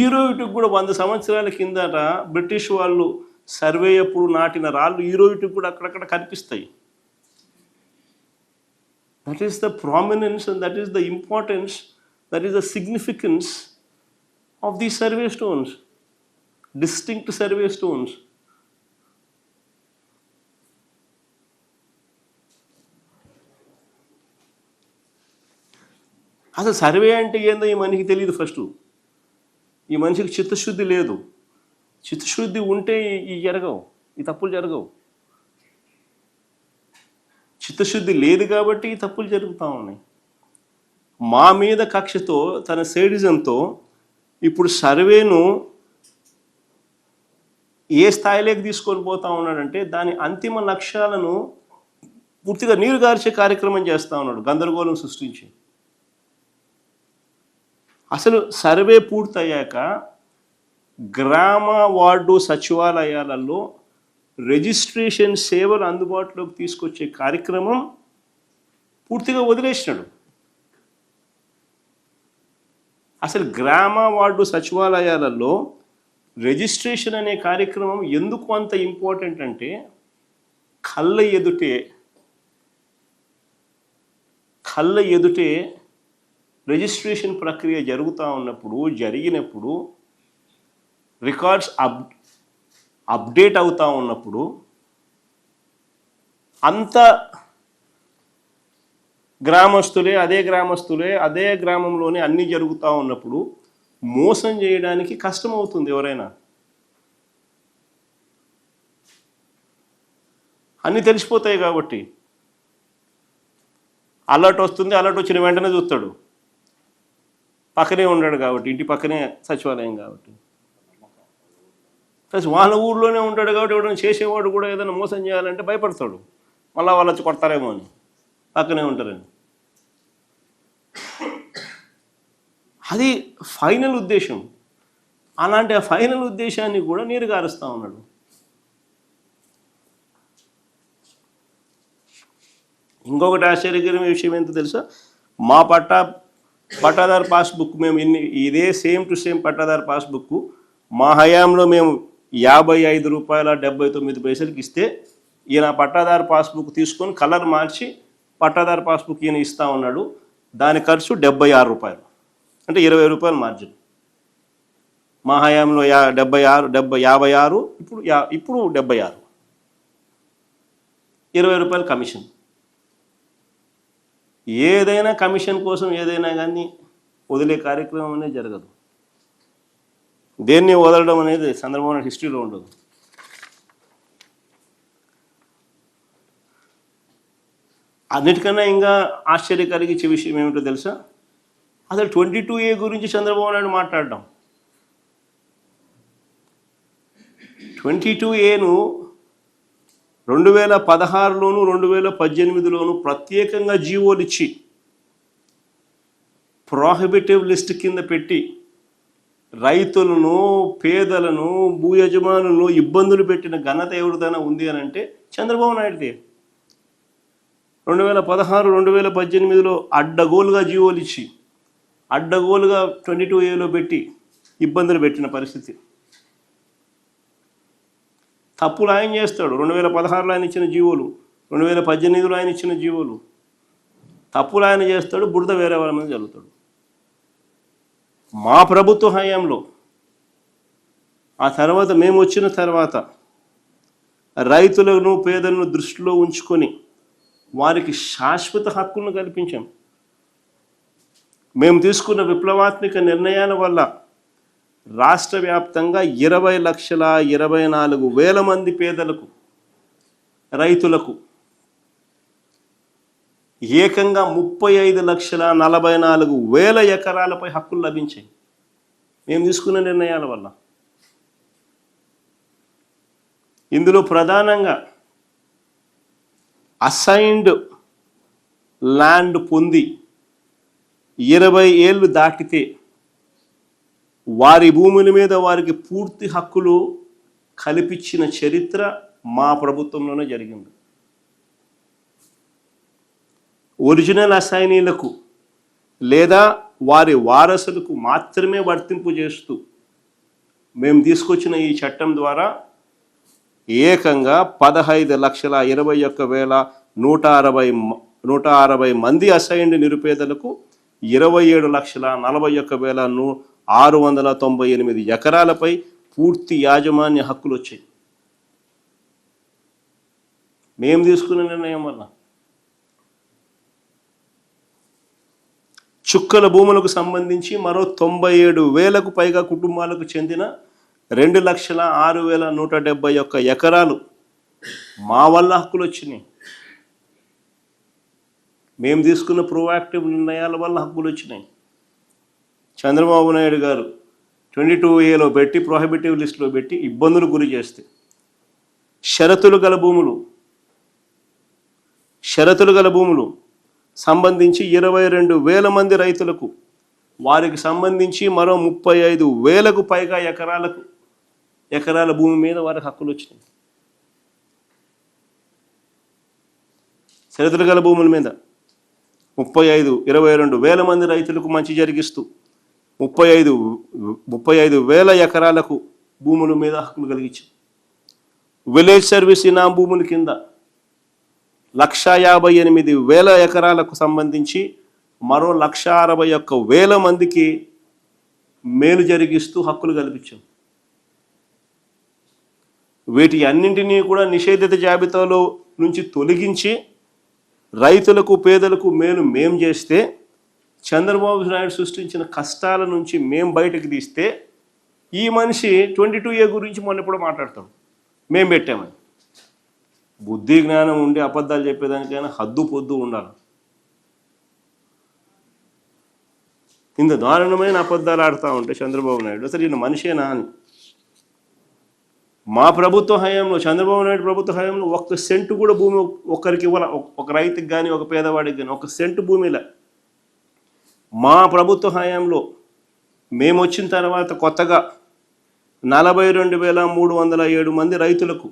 ఈరోజుకి కూడా 100 సంవత్సరాల కిందట బ్రిటిష్ వాళ్ళు సర్వే అప్పుడు నాటిన రాళ్ళు ఈరోజుకి కూడా అక్కడక్కడ కనిపిస్తాయి. That is the prominence and that is the importance, that is the significance of these survey stones, distinct survey stones. అసలు సర్వే అంటే ఏందో ఈ మనిషికి తెలియదు. ఫస్ట్ ఈ మనిషికి చిత్తశుద్ధి లేదు. చిత్తశుద్ధి ఉంటే ఈ జరగవు, ఈ తప్పులు జరగవు. చిత్తశుద్ధి లేదు కాబట్టి ఈ తప్పులు జరుగుతూ ఉన్నాయి. మా మీద కక్షతో, తన సేడిజంతో ఇప్పుడు సర్వేను ఏ స్థాయిలోకి తీసుకొని పోతా ఉన్నాడంటే దాని అంతిమ లక్ష్యాలను పూర్తిగా నీరుగార్చే కార్యక్రమం చేస్తూ ఉన్నాడు, గందరగోళం సృష్టించి. అసలు సర్వే పూర్తయ్యాక గ్రామ వార్డు సచివాలయాలలో రిజిస్ట్రేషన్ సేవలు అందుబాటులోకి తీసుకొచ్చే కార్యక్రమం పూర్తిగా వదిలేసినాడు. అసలు గ్రామ వార్డు సచివాలయాలలో రిజిస్ట్రేషన్ అనే కార్యక్రమం ఎందుకు అంత ఇంపార్టెంట్ అంటే, కళ్ళ ఎదుటే రిజిస్ట్రేషన్ ప్రక్రియ జరిగినప్పుడు రికార్డ్స్ అప్డేట్ అవుతూ ఉన్నప్పుడు అంత గ్రామస్తులే అదే గ్రామంలోనే అన్నీ జరుగుతూ ఉన్నప్పుడు మోసం చేయడానికి కష్టమవుతుంది ఎవరైనా. అన్నీ తెలిసిపోతాయి కాబట్టి అలర్ట్ వస్తుంది, అలర్ట్ వచ్చిన వెంటనే చూస్తాడు. పక్కనే ఉన్నాడు కాబట్టి, ఇంటి పక్కనే సచివాలయం కాబట్టి, ప్లస్ వాళ్ళ ఊర్లోనే ఉంటాడు కాబట్టి ఎవడైనా చేసేవాడు కూడా ఏదైనా మోసం చేయాలంటే భయపడతాడు, మళ్ళీ వాళ్ళు వచ్చి కొడతారేమో అని, పక్కనే ఉంటారని. అది ఫైనల్ ఉద్దేశం. అలాంటి ఆ ఫైనల్ ఉద్దేశాన్ని కూడా నీరు గారుస్తూ ఉన్నాడు. ఇంకొకటి ఆశ్చర్యకరమైన విషయం ఏంటో తెలుసా, మా పట్టాదారు పాస్బుక్ మేము ఇదే సేమ్ టు సేమ్ పట్టాదారు పాస్బుక్ మా హయాంలో మేము ₹55.79 ఇస్తే ఈయన పట్టాదారు పాస్బుక్ తీసుకొని కలర్ మార్చి పట్టాదారు పాస్బుక్ ఈయన ఇస్తూ ఉన్నాడు. దాని ఖర్చు ₹76, అంటే ₹20 మార్జిన్. మా హయాంలో 56, ఇప్పుడు 76, ₹20 కమిషన్. ఏదైనా కమిషన్ కోసం ఏదైనా కానీ వదిలే కార్యక్రమం అనేది జరగదు. దేన్ని వదలడం అనేది చంద్రబాబు నాయుడు హిస్టరీలో ఉండదు. అన్నిటికన్నా ఇంకా ఆశ్చర్య కలిగించే విషయం ఏమిటో తెలుసా, అసలు 22A గురించి చంద్రబాబు నాయుడు మాట్లాడడం. 22Aను 2016లోను 2018లోను ప్రత్యేకంగా జీవోలు ఇచ్చి ప్రోహిబిటివ్ లిస్ట్ కింద పెట్టి రైతులను, పేదలను, భూ యజమానులను ఇబ్బందులు పెట్టిన ఘనత ఎవరిదైనా ఉంది అని అంటే చంద్రబాబు నాయుడుదే. 2016, 2018లో అడ్డగోలుగా జీవోలు ఇచ్చి అడ్డగోలుగా 22Aలో పెట్టి ఇబ్బందులు పెట్టిన పరిస్థితి. తప్పులు ఆయన చేస్తాడు. 2016లో ఆయన ఇచ్చిన జీవోలు, 2018లో ఆయన ఇచ్చిన జీవోలు, తప్పులు ఆయన చేస్తాడు, బురద వేరే వాళ్ళ మీద జరుగుతాడు. మా ప్రభుత్వ హయాంలో, ఆ తర్వాత మేము వచ్చిన తర్వాత రైతులను, పేదలను దృష్టిలో ఉంచుకొని వారికి శాశ్వత హక్కులను కల్పించాం. మేము తీసుకున్న విప్లవాత్మక నిర్ణయాల వల్ల రాష్ట్ర వ్యాప్తంగా 20,24,000 మంది పేదలకు, రైతులకు ఏకంగా 35,44,000 ఎకరాలపై హక్కులు లభించాయి మేము తీసుకున్న నిర్ణయాల వల్ల. ఇందులో ప్రధానంగా అసైన్డ్ ల్యాండ్ పొంది 20 ఏళ్ళు దాటితే వారి భూముల మీద వారికి పూర్తి హక్కులు కల్పించిన చరిత్ర మా ప్రభుత్వంలోనే జరిగింది. ఒరిజినల్ అసైనీలకు లేదా వారి వారసులకు మాత్రమే వర్తింపు చేస్తూ మేము తీసుకొచ్చిన ఈ చట్టం ద్వారా ఏకంగా 15,21,160 మంది అసైన్డ్ నిరుపేదలకు 27,41,698 ఎకరాలపై పూర్తి యాజమాన్య హక్కులు వచ్చాయి మేము తీసుకున్న నిర్ణయం వల్ల. చుక్కల భూములకు సంబంధించి మరో 97,000కు పైగా కుటుంబాలకు చెందిన 2,06,171 ఎకరాలు మా వల్ల హక్కులు వచ్చినాయి. మేము తీసుకున్న ప్రోయాక్టివ్ నిర్ణయాల వల్ల హక్కులు వచ్చినాయి. చంద్రబాబు నాయుడు గారు 22Aలో పెట్టి ప్రోహిబిటివ్ లిస్టులో పెట్టి ఇబ్బందులు గురి చేస్తే షరతులు గల భూములు సంబంధించి 22,000 మంది రైతులకు, వారికి సంబంధించి మరో 35,000కు పైగా ఎకరాల భూమి మీద వారికి హక్కులు వచ్చినాయి. షరతులు గల భూముల మీద 22,000 మంది రైతులకు మంచి జరిగిస్తూ 35,000 ఎకరాలకు భూముల మీద హక్కులు కలిగించాం. విలేజ్ సర్వీస్ ఇనాం భూముల కింద 1,58,000 ఎకరాలకు సంబంధించి మరో 1,61,000 మందికి మేలు జరిగిస్తూ హక్కులు కల్పించాం. వీటి అన్నింటినీ కూడా నిషేధిత జాబితాలో నుంచి తొలగించి రైతులకు, పేదలకు మేలు మేం చేస్తే, చంద్రబాబు నాయుడు సృష్టించిన కష్టాల నుంచి మేం బయటకు తీస్తే, ఈ మనిషి 22A గురించి మొన్న ఎప్పుడో మాట్లాడతాడు మేం పెట్టామని. బుద్ధి జ్ఞానం ఉండి అబద్ధాలు చెప్పేదానికైనా హద్దు పొద్దు ఉండాలి. ఇంత దారుణమైన అబద్ధాలు ఆడుతూ ఉంటే చంద్రబాబు నాయుడు అసలు ఈయన మనిషేనా అని. మా ప్రభుత్వ హయాంలో, చంద్రబాబు నాయుడు ప్రభుత్వ హయాంలో 1 సెంటు కూడా భూమి ఒక్కరికి ఇవ్వాల, ఒక రైతుకి కానీ ఒక పేదవాడికి కానీ 1 సెంటు భూమిలా. మా ప్రభుత్వ హయాంలో మేము వచ్చిన తర్వాత కొత్తగా 42,307 మంది రైతులకు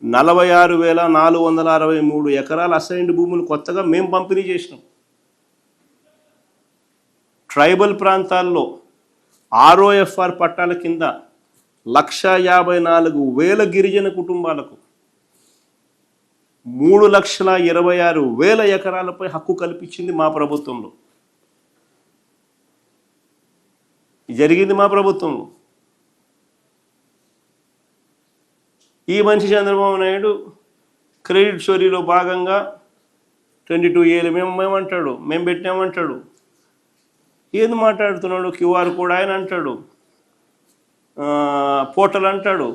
46,463 ఎకరాల అసైన్డ్ భూములు కొత్తగా మేము పంపిణీ చేసినాం. ట్రైబల్ ప్రాంతాల్లో ROFR పట్టాల కింద 1,54,000 గిరిజన కుటుంబాలకు 3,26,000 ఎకరాలపై హక్కు కల్పించింది మా ప్రభుత్వంలో. జరిగింది మా ప్రభుత్వంలో. ఈ మనిషి చంద్రబాబు నాయుడు క్రెడిట్ స్టోరీలో భాగంగా 22 మేమంటాడు, మేము పెట్టామంటాడు. ఏది మాట్లాడుతున్నాడు? QR కోడ్ ఆయన అంటాడు, పోర్టల్ అంటాడు,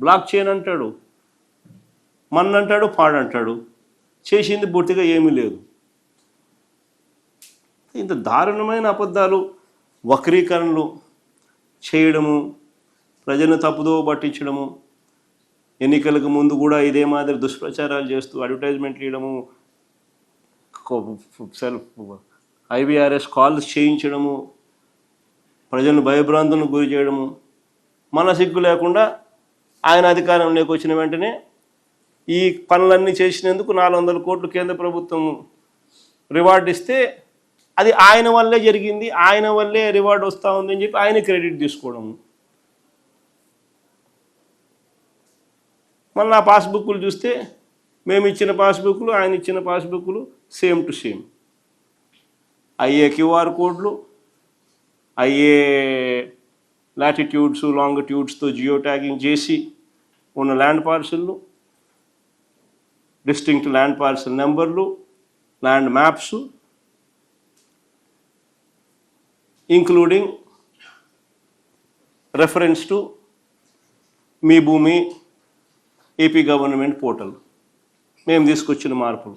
బ్లాక్ చైన్ అంటాడు, మన్నంటాడు, పాడంటాడు. చేసింది పూర్తిగా ఏమీ లేదు. ఇంత దారుణమైన అబద్ధాలు, వక్రీకరణలు చేయడము, ప్రజలను తప్పుదో పట్టించడము, ఎన్నికలకు ముందు కూడా ఇదే మాదిరి దుష్ప్రచారాలు చేస్తూ అడ్వర్టైజ్మెంట్లు ఇవ్వడము, IVRS కాల్స్ చేయించడము, ప్రజలను భయభ్రాంతులకు గురి చేయడము. మన సిగ్గు లేకుండా ఆయన అధికారంలోకి వచ్చిన వెంటనే ఈ పనులన్నీ చేసినందుకు 400 కోట్లు కేంద్ర ప్రభుత్వం రివార్డు ఇస్తే అది ఆయన వల్లే జరిగింది, ఆయన వల్లే రివార్డు వస్తూ ఉంది అని చెప్పి ఆయన క్రెడిట్ తీసుకోవడము. మళ్ళీ ఆ పాస్బుక్లు చూస్తే మేము ఇచ్చిన పాస్బుక్లు, ఆయన ఇచ్చిన పాస్బుక్లు సేమ్ టు సేమ్. అయ్యే QR కోడ్లు, అయ్యే లాటిట్యూడ్స్, లాంగిట్యూడ్స్తో జియో ట్యాగింగ్ చేసి ఉన్న ల్యాండ్ పార్సల్లు, డిస్టింక్ట్ ల్యాండ్ పార్సల్ నెంబర్లు, land maps, including reference to Mee Bhoomi AP government portal, మేము తీసుకొచ్చిన మార్పులు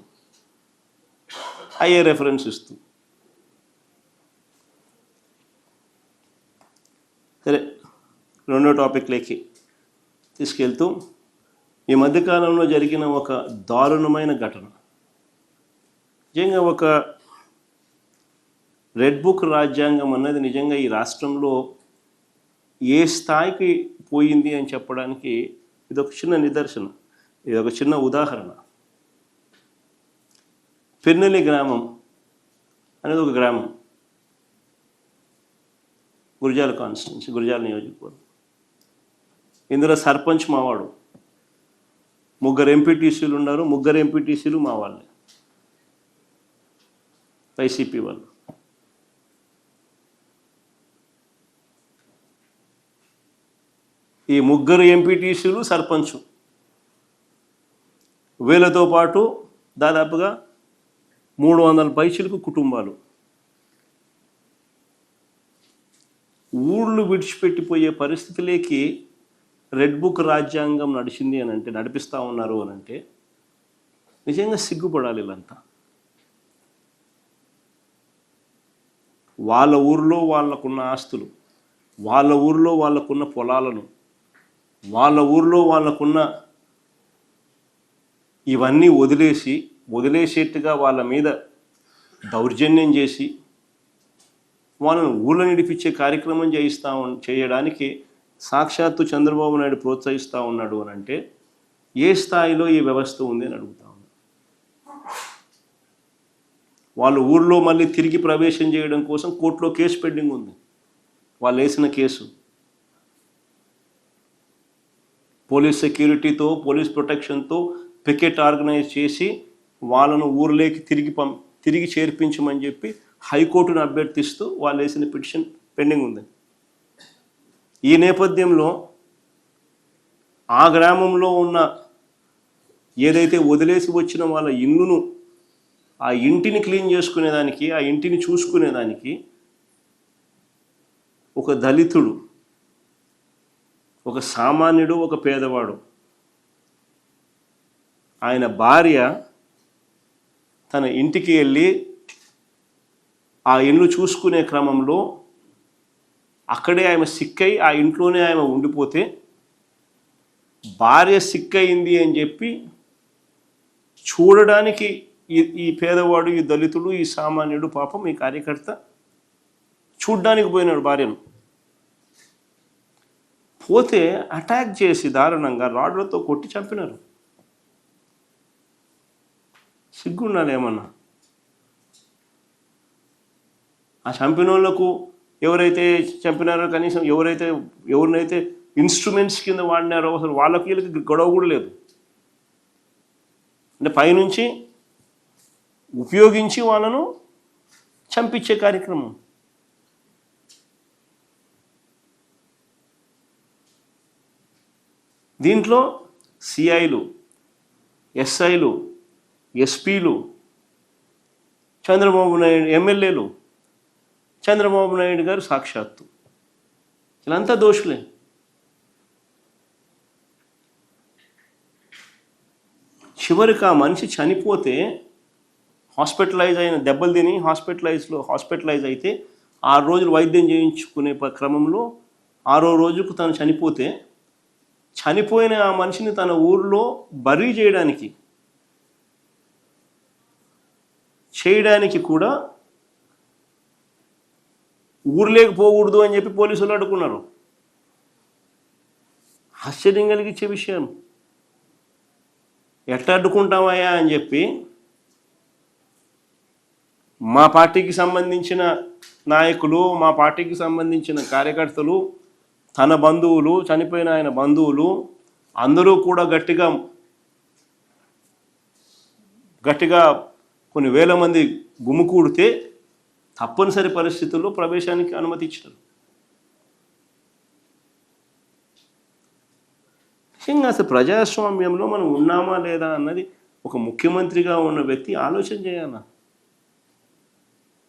అయ్యే రెఫరెన్స్ ఇస్తూ. సరే, రెండో టాపిక్లోకి తీసుకెళ్తూ, ఈ మధ్యకాలంలో జరిగిన ఒక దారుణమైన ఘటన, నిజంగా ఒక రెడ్ బుక్ రాజ్యాంగం అన్నది నిజంగా ఈ రాష్ట్రంలో ఏ స్థాయికి పోయింది అని చెప్పడానికి ఇది ఒక చిన్న నిదర్శనం, ఇది ఒక చిన్న ఉదాహరణ. పెన్నెల్లి గ్రామం అనేది ఒక గ్రామం, గురజాల కాన్స్టిట్యున్సీ, గురజాల నియోజకవర్గం. ఇందులో సర్పంచ్ మావాడు, 3 ఎంపీటీసీలు ఉన్నారు, 3 ఎంపీటీసీలు మా వాళ్ళే, వైసీపీ వాళ్ళు. ఈ 3 ఎంపీటీసీలు సర్పంచ్, వీళ్ళతో పాటు దాదాపుగా 300 పైచిలకు కుటుంబాలు. ఊళ్ళు విడిచిపెట్టిపోయే పరిస్థితిలోకి రెడ్ బుక్ రాజ్యాంగం నడిచింది అని అంటే, నడిపిస్తూ ఉన్నారు అని అంటే నిజంగా సిగ్గుపడాలి వీళ్ళంతా. వాళ్ళ ఊరిలో వాళ్ళకున్న ఆస్తులు, వాళ్ళ ఊరిలో వాళ్ళకున్న పొలాలను, వాళ్ళ ఊరిలో వాళ్ళకున్న ఇవన్నీ వదిలేసేట్టుగా వాళ్ళ మీద దౌర్జన్యం చేసి వాళ్ళను ఊళ్ళో నడిపించే కార్యక్రమం చేయడానికి సాక్షాత్తు చంద్రబాబు నాయుడు ప్రోత్సహిస్తూ ఉన్నాడు అని అంటే ఏ స్థాయిలో ఈ వ్యవస్థ ఉంది అని అడుగుతా ఉన్నాను. వాళ్ళు ఊళ్ళో మళ్ళీ తిరిగి ప్రవేశం చేయడం కోసం కోర్టులో కేసు పెండింగ్ ఉంది. వాళ్ళు వేసిన కేసు పోలీస్ సెక్యూరిటీతో, పోలీస్ ప్రొటెక్షన్తో పికెట్ ఆర్గనైజ్ చేసి వాళ్ళను ఊర్లోకి తిరిగి చేర్పించమని చెప్పి హైకోర్టును అభ్యర్థిస్తూ వాళ్ళు వేసిన పిటిషన్ పెండింగ్ ఉంది. ఈ నేపథ్యంలో ఆ గ్రామంలో ఉన్న ఏదైతే వదిలేసి వచ్చిన వాళ్ళ ఇల్లును, ఆ ఇంటిని క్లీన్ చేసుకునేదానికి, ఆ ఇంటిని చూసుకునేదానికి ఒక దళితుడు, ఒక సామాన్యుడు, ఒక పేదవాడు, ఆయన భార్య తన ఇంటికి వెళ్ళి ఆ ఇల్లు చూసుకునే క్రమంలో అక్కడే ఆమె సిక్కై ఆ ఇంట్లోనే ఆమె ఉండిపోతే భార్య సిక్కయింది అని చెప్పి చూడడానికి ఈ పేదవాడు, ఈ దళితుడు, ఈ సామాన్యుడు, పాపం ఈ కార్యకర్త చూడ్డానికి పోయినాడు భార్యను. పోతే అటాక్ చేసి దారుణంగా రాడ్లతో కొట్టి చంపినారు. సిగ్గుండాలి ఏమన్నా. ఆ చంపిన వాళ్ళకు ఎవరైతే చంపినారో, కనీసం ఎవరినైతే ఇన్స్ట్రుమెంట్స్ కింద వాడినారో అసలు వాళ్ళకి వీళ్ళకి గొడవ కూడా లేదు. అంటే పైనుంచి ఉపయోగించి వాళ్ళను చంపించే కార్యక్రమం. దీంట్లో సిఐలు, ఎస్ఐలు, ఎస్పీలు, చంద్రబాబు నాయుడు ఎమ్మెల్యేలు, చంద్రబాబు నాయుడు గారు సాక్షాత్తు వీళ్ళంతా దోషులే. చివరికి ఆ మనిషి చనిపోతే దెబ్బలు తిని హాస్పిటలైజ్ అయితే 6 రోజులు వైద్యం చేయించుకునే క్రమంలో 6వ రోజుకు తను చనిపోతే, చనిపోయిన ఆ మనిషిని తన ఊర్లో బరీ చేయడానికి కూడా ఊర్లోకి పోకూడదు అని చెప్పి పోలీసులు అడ్డుకున్నారు. ఆశ్చర్యం కలిగించే విషయం. ఎట్లా అడ్డుకుంటామయ్యా అని చెప్పి మా పార్టీకి సంబంధించిన నాయకులు, మా పార్టీకి సంబంధించిన కార్యకర్తలు, తన బంధువులు, చనిపోయిన ఆయన బంధువులు అందరూ కూడా గట్టిగా కొన్ని వేల మంది గుమికూడితే తప్పనిసరి పరిస్థితుల్లో ప్రవేశానికి అనుమతి ఇచ్చారు. నిజంగా అసలు ప్రజాస్వామ్యంలో మనం ఉన్నామా లేదా అన్నది ఒక ముఖ్యమంత్రిగా ఉన్న వ్యక్తి ఆలోచన చేయాలా.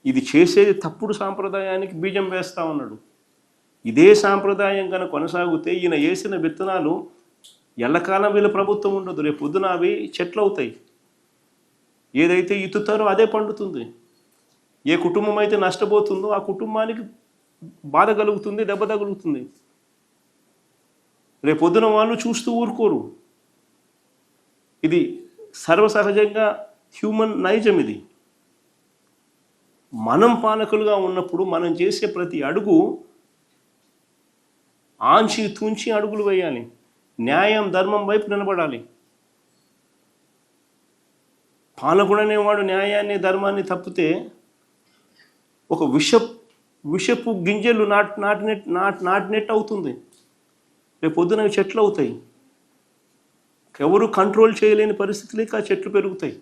ఇది చేసేది తప్పుడు సాంప్రదాయానికి బీజం వేస్తూ ఉన్నాడు. ఇదే సాంప్రదాయం కనుక కొనసాగితే ఈయన వేసిన విత్తనాలు ఎల్లకాలం వీళ్ళ ప్రభుత్వం ఉండదు. రేపు పొద్దున అవి చెట్లు అవుతాయి. ఏదైతే ఇత్తుతారో అదే పండుతుంది. ఏ కుటుంబం అయితే నష్టపోతుందో ఆ కుటుంబానికి బాధ కలుగుతుంది, దెబ్బ తగులుతుంది. రేపు పొద్దున వాళ్ళు చూస్తూ ఊరుకోరు. ఇది సర్వసహజంగా హ్యూమన్ నైజం. ఇది మనం పాలకులుగా ఉన్నప్పుడు మనం చేసే ప్రతి అడుగు ఆంచి తుంచి అడుగులు వేయాలి. న్యాయం, ధర్మం వైపు నిలబడాలి. పాలకుడు అనేవాడు న్యాయాన్ని, ధర్మాన్ని తప్పితే ఒక విషపు గింజలు నాటినట్టు అవుతుంది. రేపు పొద్దున చెట్లు అవుతాయి. ఎవరు కంట్రోల్ చేయలేని పరిస్థితులకి ఆ చెట్లు పెరుగుతాయి.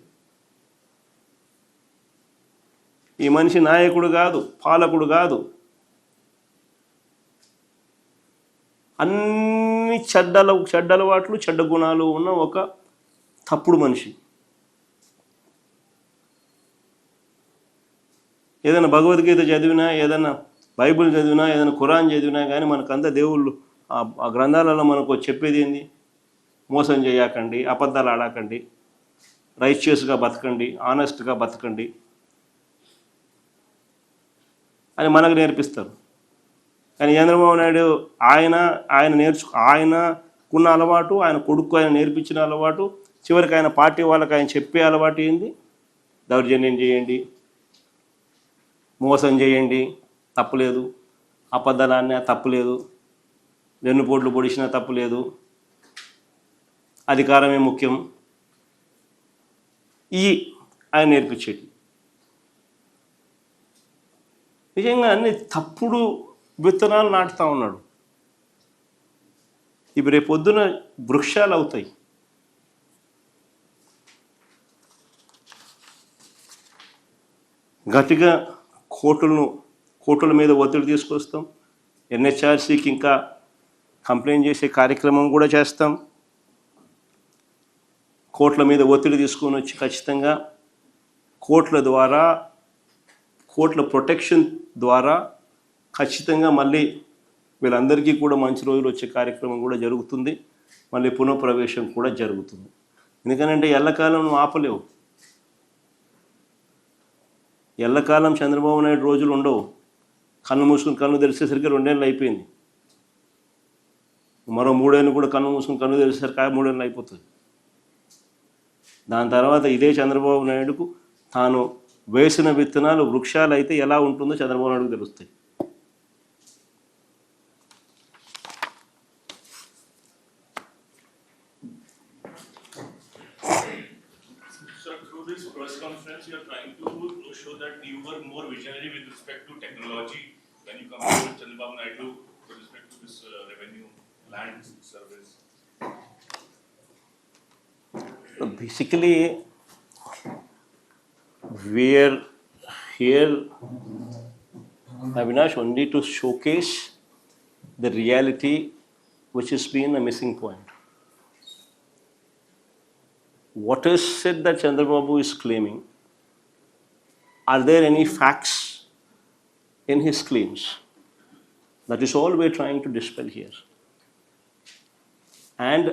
ఈ మనిషి నాయకుడు కాదు, పాలకుడు కాదు. అన్ని చెడ్డలవాట్లు, చెడ్డ గుణాలు ఉన్న ఒక తప్పుడు మనిషి. ఏదైనా భగవద్గీత చదివినా, ఏదైనా బైబిల్ చదివినా, ఏదైనా ఖురాన్ చదివినా కానీ మనకంతా దేవుళ్ళు ఆ గ్రంథాలలో మనకు చెప్పేది ఏంది? మోసం చేయకండి, అబద్ధాలు ఆడకండి, రైచియస్గా బతకండి, ఆనెస్ట్గా బతకండి అని మనకు నేర్పిస్తారు. కానీ చంద్రబాబు నాయుడు ఆయనకున్న అలవాటు, ఆయన కొడుకు ఆయన నేర్పించిన అలవాటు, చివరికి ఆయన పార్టీ వాళ్ళకి ఆయన చెప్పే అలవాటు ఏంది? దౌర్జన్యం చేయండి, మోసం చేయండి, తప్పులేదు. అబద్ధాలు ఆడినా తప్పులేదు. వెన్నుపోట్లు పొడిచినా తప్పులేదు. అధికారమే ముఖ్యం. ఆయన నేర్పించేది నిజంగా అన్ని తప్పుడు విత్తనాలు నాటుతూ ఉన్నాడు. ఇవి రేపొద్దున వృక్షాలు అవుతాయి. గట్టిగా కోర్టుల మీద ఒత్తిడి తీసుకొస్తాం. ఎన్హెచ్ఆర్సీకి ఇంకా కంప్లైంట్ చేసే కార్యక్రమం కూడా చేస్తాం. కోర్టుల మీద ఒత్తిడి తీసుకొని వచ్చి ఖచ్చితంగా కోర్టుల ప్రొటెక్షన్ ద్వారా ఖచ్చితంగా మళ్ళీ వీళ్ళందరికీ కూడా మంచి రోజులు వచ్చే కార్యక్రమం కూడా జరుగుతుంది. మళ్ళీ పునఃప్రవేశం కూడా జరుగుతుంది. ఎందుకంటే ఎల్లకాలం నువ్వు ఆపలేవు. ఎల్లకాలం చంద్రబాబు నాయుడు రోజులు ఉండవు. కన్ను మూసుకుని కన్ను తెరిచేసరికి 2 ఏళ్ళు అయిపోయింది. మరో 3 ఏళ్ళు కూడా కన్ను మూసుకుని కన్ను తెరిచేసరికి 3 ఏళ్ళు అయిపోతుంది. దాని తర్వాత ఇదే చంద్రబాబు నాయుడుకు తాను వేసిన విత్తనాలు వృక్షాలు అయితే ఎలా ఉంటుందో చంద్రబాబు నాయుడుకు తెలుస్తాయి. Sir, through this press conference, you are trying to show that you were more visionary with respect to technology when you compare with Chandrababu Naidu with respect to this revenue land service. Basically, we are here, Avinash, only to showcase the reality which has been a missing point. What is it that Chandrababu is claiming? Are there any facts in his claims? That is all we're trying to dispel here. And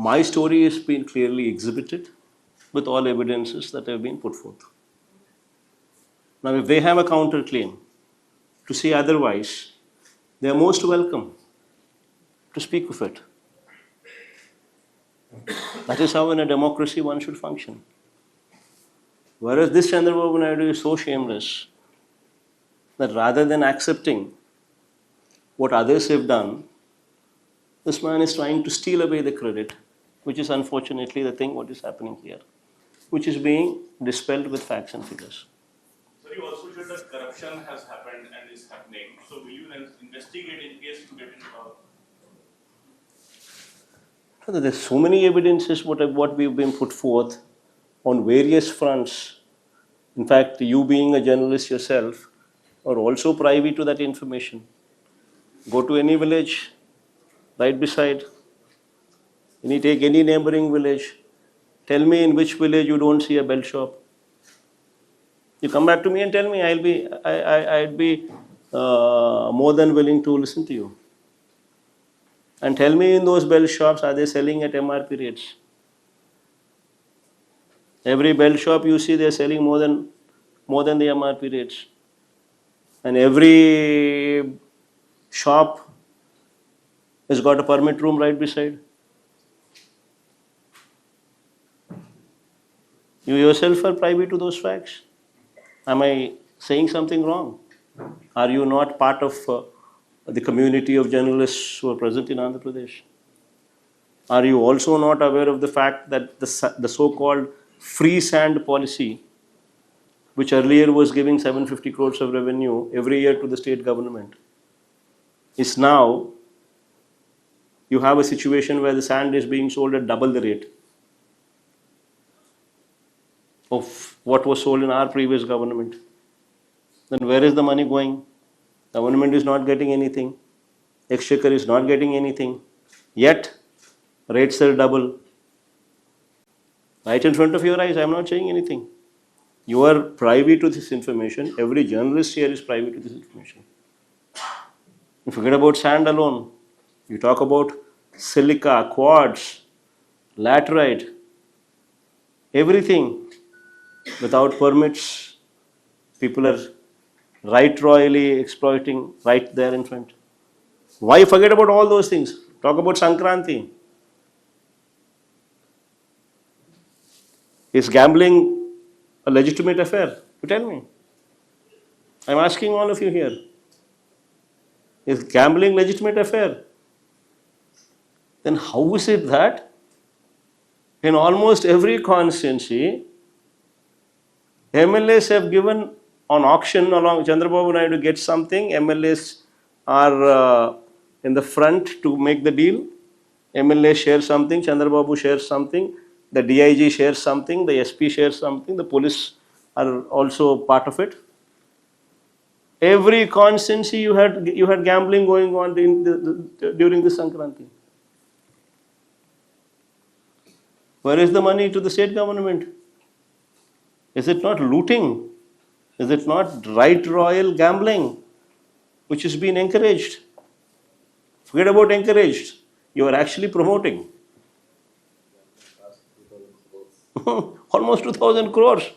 my story has been clearly exhibited with all evidences that have been put forth. Now, if they have a counter claim to say otherwise, they are most welcome to speak of it. That is how in a democracy one should function. Whereas this Chandrababu Naidu is so shameless that rather than accepting what others have done, this man is trying to steal away the credit, which is unfortunately the thing what is happening here, which is being dispelled with facts and figures. Sir, you also showed that corruption has happened and is happening. So will you investigate in case you get into power? There's so many evidences what we've been put forth on various fronts. In fact, you being a journalist yourself are also privy to that information. Go to any village, right beside, take any neighboring village, tell me in which village you don't see a belt shop. You come back to me and tell me, I'd be more than willing to listen to you. And tell me in those belt shops, are they selling at MRP rates? Every belt shop you see, they're selling more than the MRP rates. And every shop has got a permit room right beside. You yourself are privy to those facts. Am I saying something wrong? Are you not part of the community of journalists who are present in Andhra Pradesh? Are you also not aware of the fact that the so-called free sand policy, which earlier was giving 750 crores of revenue every year to the state government, is now, you have a situation where the sand is being sold at double the rate of what was sold in our previous government. Then where is the money going? The government is not getting anything. Exchequer is not getting anything. Yet, rates are double. Right in front of your eyes, I am not saying anything. You are privy to this information. Every journalist here is privy to this information. You forget about sand alone. You talk about silica, quartz, laterite, everything without permits. People are right royally exploiting right there in front. Why forget about all those things? Talk about Sankranti. Is gambling a legitimate affair? You tell me. I'm asking all of you here. Is gambling legitimate affair? Then how is it that in almost every constituency, MLAs have given on auction along Chandrababu Naidu gets something, MLAs are in the front to make the deal. MLA shares something, Chandrababu shares something, the DIG shares something, the SP shares something, the police are also part of it. Every constituency you had gambling going on during the Sankranti. Where is the money to the state government? Is it not looting? Is it not right royal gambling which is being encouraged? Forget about encouraged. You are actually promoting. Almost 2,000 crores.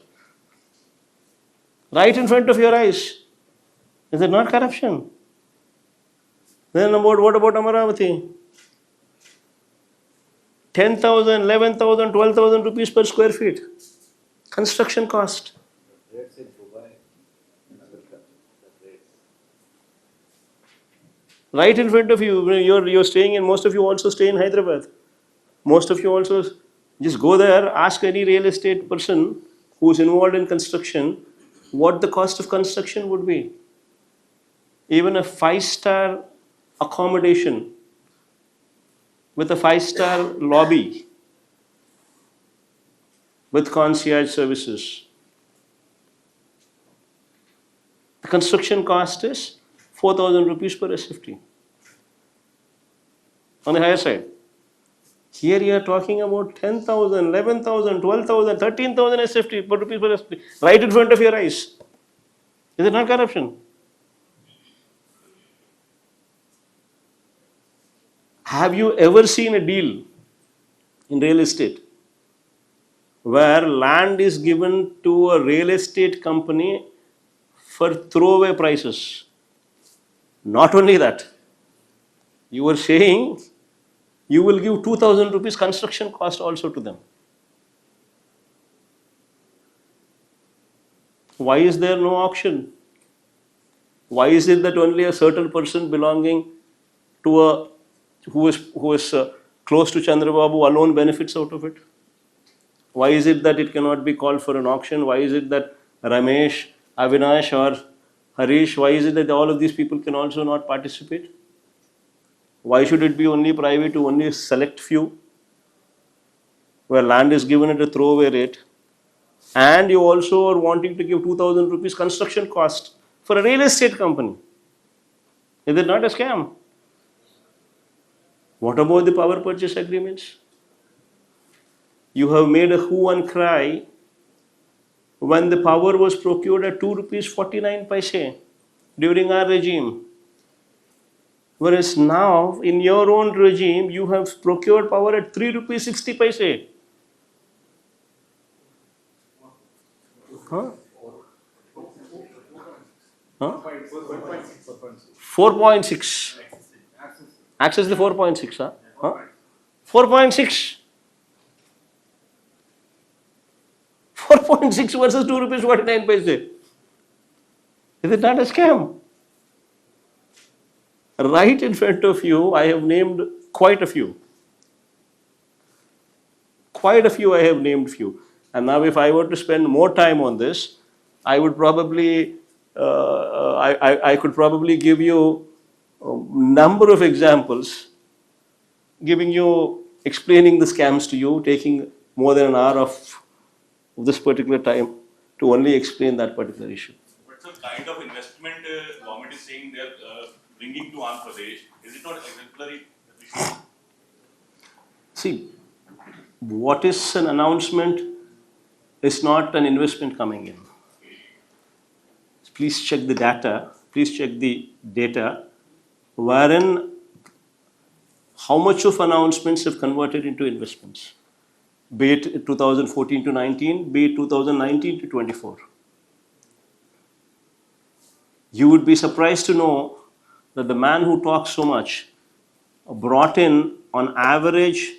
right in front of your eyes. Is it not corruption? Then what about Amaravati? 10,000, 11,000, 12,000 rupees per square feet. Construction cost. Right in front of you. You're staying in, most of you also stay in Hyderabad. Most of you also just go there, ask any real estate person who's involved in construction what the cost of construction would be. Even a 5-star accommodation with a 5-star lobby with concierge services. The construction cost is 4,000 rupees per SFT. On the higher side. Here you are talking about 10,000, 11,000, 12,000, 13,000 SFT per rupees per SFT, right in front of your eyes. Is it not corruption? Have you ever seen a deal in real estate where land is given to a real estate company for throwaway prices? Not only that, you were saying you will give 2,000 rupees construction cost also to them. Why is there no auction? Why is it that only a certain person belonging to a who is close to Chandrababu alone benefits out of it? Why is it that it cannot be called for an auction? Why is it that Ramesh, Avinash or Harish, why is it that all of these people can also not participate? Why should it be only private to only a select few, where land is given at a throwaway rate, and you also are wanting to give 2,000 rupees construction cost for a real estate company? Is it not a scam? What about the power purchase agreements? You have made a hue and cry when the power was procured at 2 rupees 49 paise during our regime. Whereas now, in your own regime, you have procured power at 3 rupees 60 paise. Huh? Huh? 4.6. Access the 4.6, huh? 4.6. 4.6 versus 2 rupees 49 paise. Is it not a scam? Right in front of you, I have named quite a few. Quite a few I have named few. And now if I were to spend more time on this, I would probably, I could probably give you a number of examples, explaining the scams to you, taking more than an hour of this particular time to only explain that particular issue. But the kind of investment government is saying they're bringing to Andhra Pradesh, is it not exemplary? See, what is an announcement is not an investment coming in. Please check the data. Please check the data wherein how much of announcements have converted into investments, be it 2014 to 19, be it 2019 to 24. You would be surprised to know that the man who talks so much brought in, on average,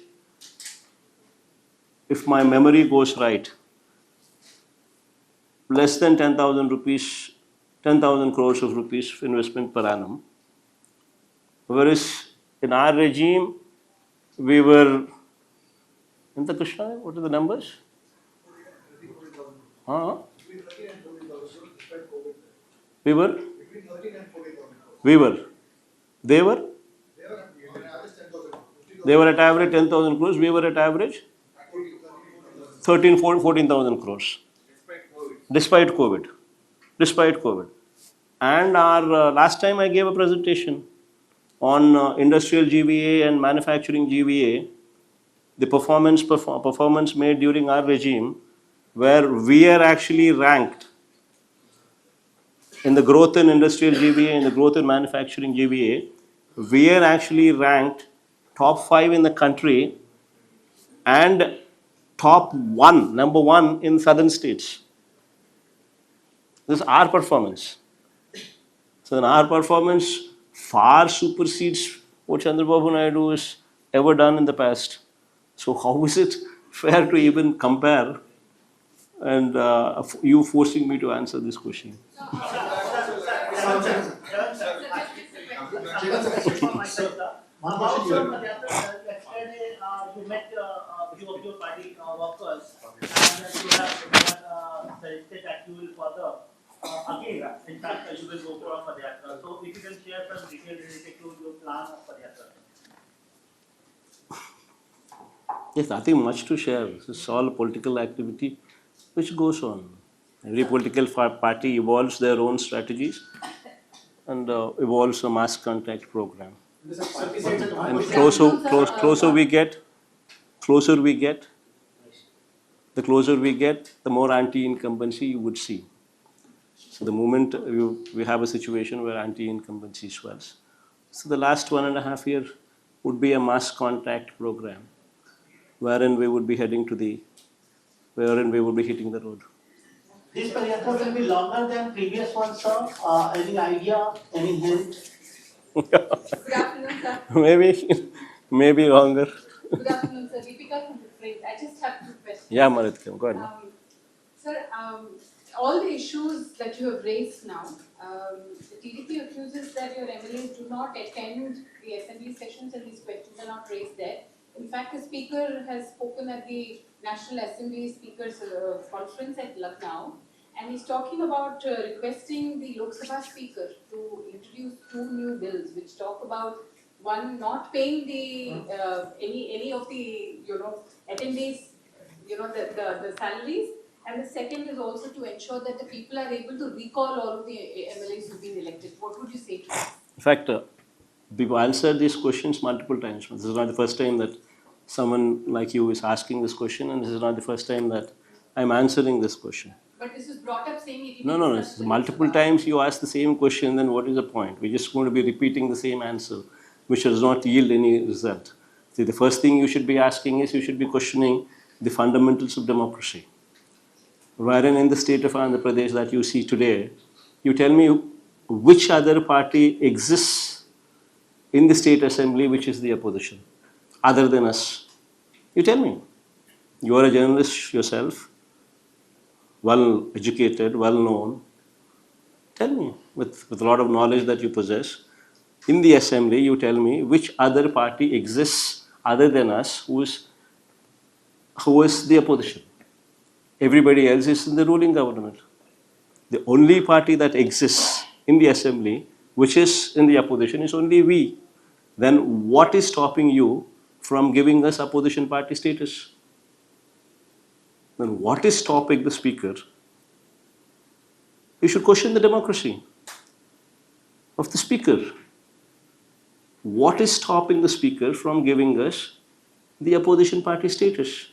if my memory goes right, less than 10,000 rupees, 10,000 crores of rupees investment per annum. Whereas in our regime, we were, in the Krishna, what are the numbers? Huh? We were? We were. They were? They were at average 10,000 crores. We were at average 14,000 crores. Despite COVID. Despite COVID. And our last time I gave a presentation on industrial GVA and manufacturing GVA, the performance made during our regime, where we are actually ranked in the growth in industrial GVA, in the growth in manufacturing GVA, we are actually ranked top 5 in the country and number one in southern states. This is our performance. So then our performance far supersedes what Chandrababu Naidu has ever done in the past. So how is it fair to even compare? And you forcing me to answer this question. One question yesterday you met few of your party workers and you have suggested that you will further again, in fact, you will go for a Padayatra. So if you can share some detail related to your plan of Padayatra. Yes, nothing much to share. This is all political activity which goes on. Every political party evolves their own strategies and evolves a mass contact program. And closer we get, the closer we get, the more anti-incumbency you would see. So the moment we have a situation where anti-incumbency swells. So the last 1.5 years would be a mass contact program, wherein we would be hitting the road. This Padayatra will be longer than previous ones, sir. Any idea, any hint? Good afternoon, sir. maybe longer. Good afternoon, sir. Deepika from the Frame. I just have 2 questions. Yeah, Maritkam, go ahead. Sir, all the issues that you have raised now, the TDP accuses that your MLAs do not attend the assembly sessions and these questions are not raised there. In fact, the speaker has spoken at the National Assembly Speakers Conference at Lucknow, and he's talking about requesting the Lok Sabha Speaker to introduce 2 new bills which talk about, one, not paying the any of the attendees the salaries, and the second is also to ensure that the people are able to recall all of the MLAs who've been elected. What would you say to this? In fact, we've answered these questions multiple times. This is not the first time that someone like you is asking this question, and this is not the first time that I'm answering this question. But this is brought up saying it. No. Multiple times you ask the same question, then what is the point? We're just going to be repeating the same answer, which does not yield any result. See, the first thing you should be asking is you should be questioning the fundamentals of democracy. Wherein in the state of Andhra Pradesh that you see today, you tell me which other party exists in the state assembly which is the opposition, other than us. You tell me. You are a journalist yourself, well educated, well known. Tell me, with a lot of knowledge that you possess, in the assembly you tell me which other party exists other than us who is the opposition. Everybody else is in the ruling government. The only party that exists in the assembly which is in the opposition is only we. Then what is stopping you from giving us opposition party status? Then what is stopping the speaker? You should question the democracy of the speaker. What is stopping the speaker from giving us the opposition party status?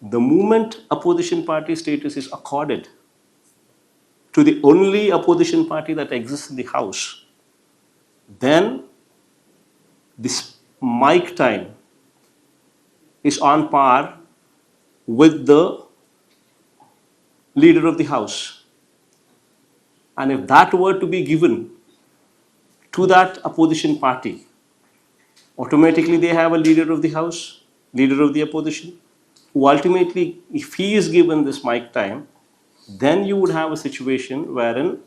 The moment opposition party status is accorded to the only opposition party that exists in the House, then this mic time is on par with the leader of the House. And if that were to be given to that opposition party, automatically they have a leader of the House, leader of the opposition, who ultimately, if he is given this mic time, then you would have a situation wherein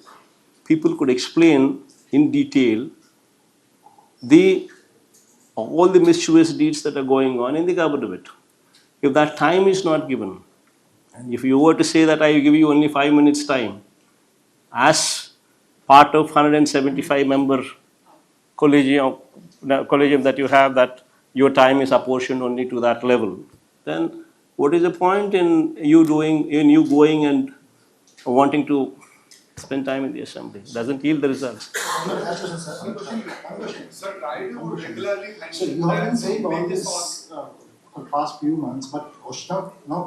people could explain in detail all the mischievous deeds that are going on in the government. If that time is not given, and if you were to say that I give you only 5 minutes time, as part of 175 member collegium that you have, that your time is apportioned only to that level, then what is the point in you going and wanting to spend time in the assembly? It doesn't yield the results. Sir, why do you regularly So mention you have been that saying all make this for the past few months, but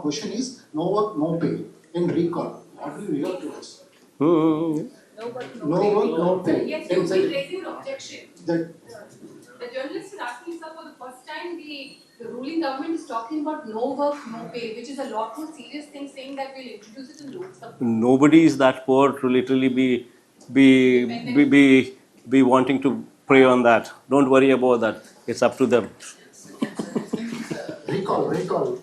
question is no work, no pay in recall. What do you hear to us? Hmm. No work, No work, no pay. Yes, you've been raising an objection. That The journalist is asking, sir, for for the first time, the ruling government is talking about no work, no pay, which is a lot more serious thing, saying that we'll introduce it in Lok Sabha. Nobody is that poor to literally be wanting to prey on that. Don't worry about that. It's up to them. Recall.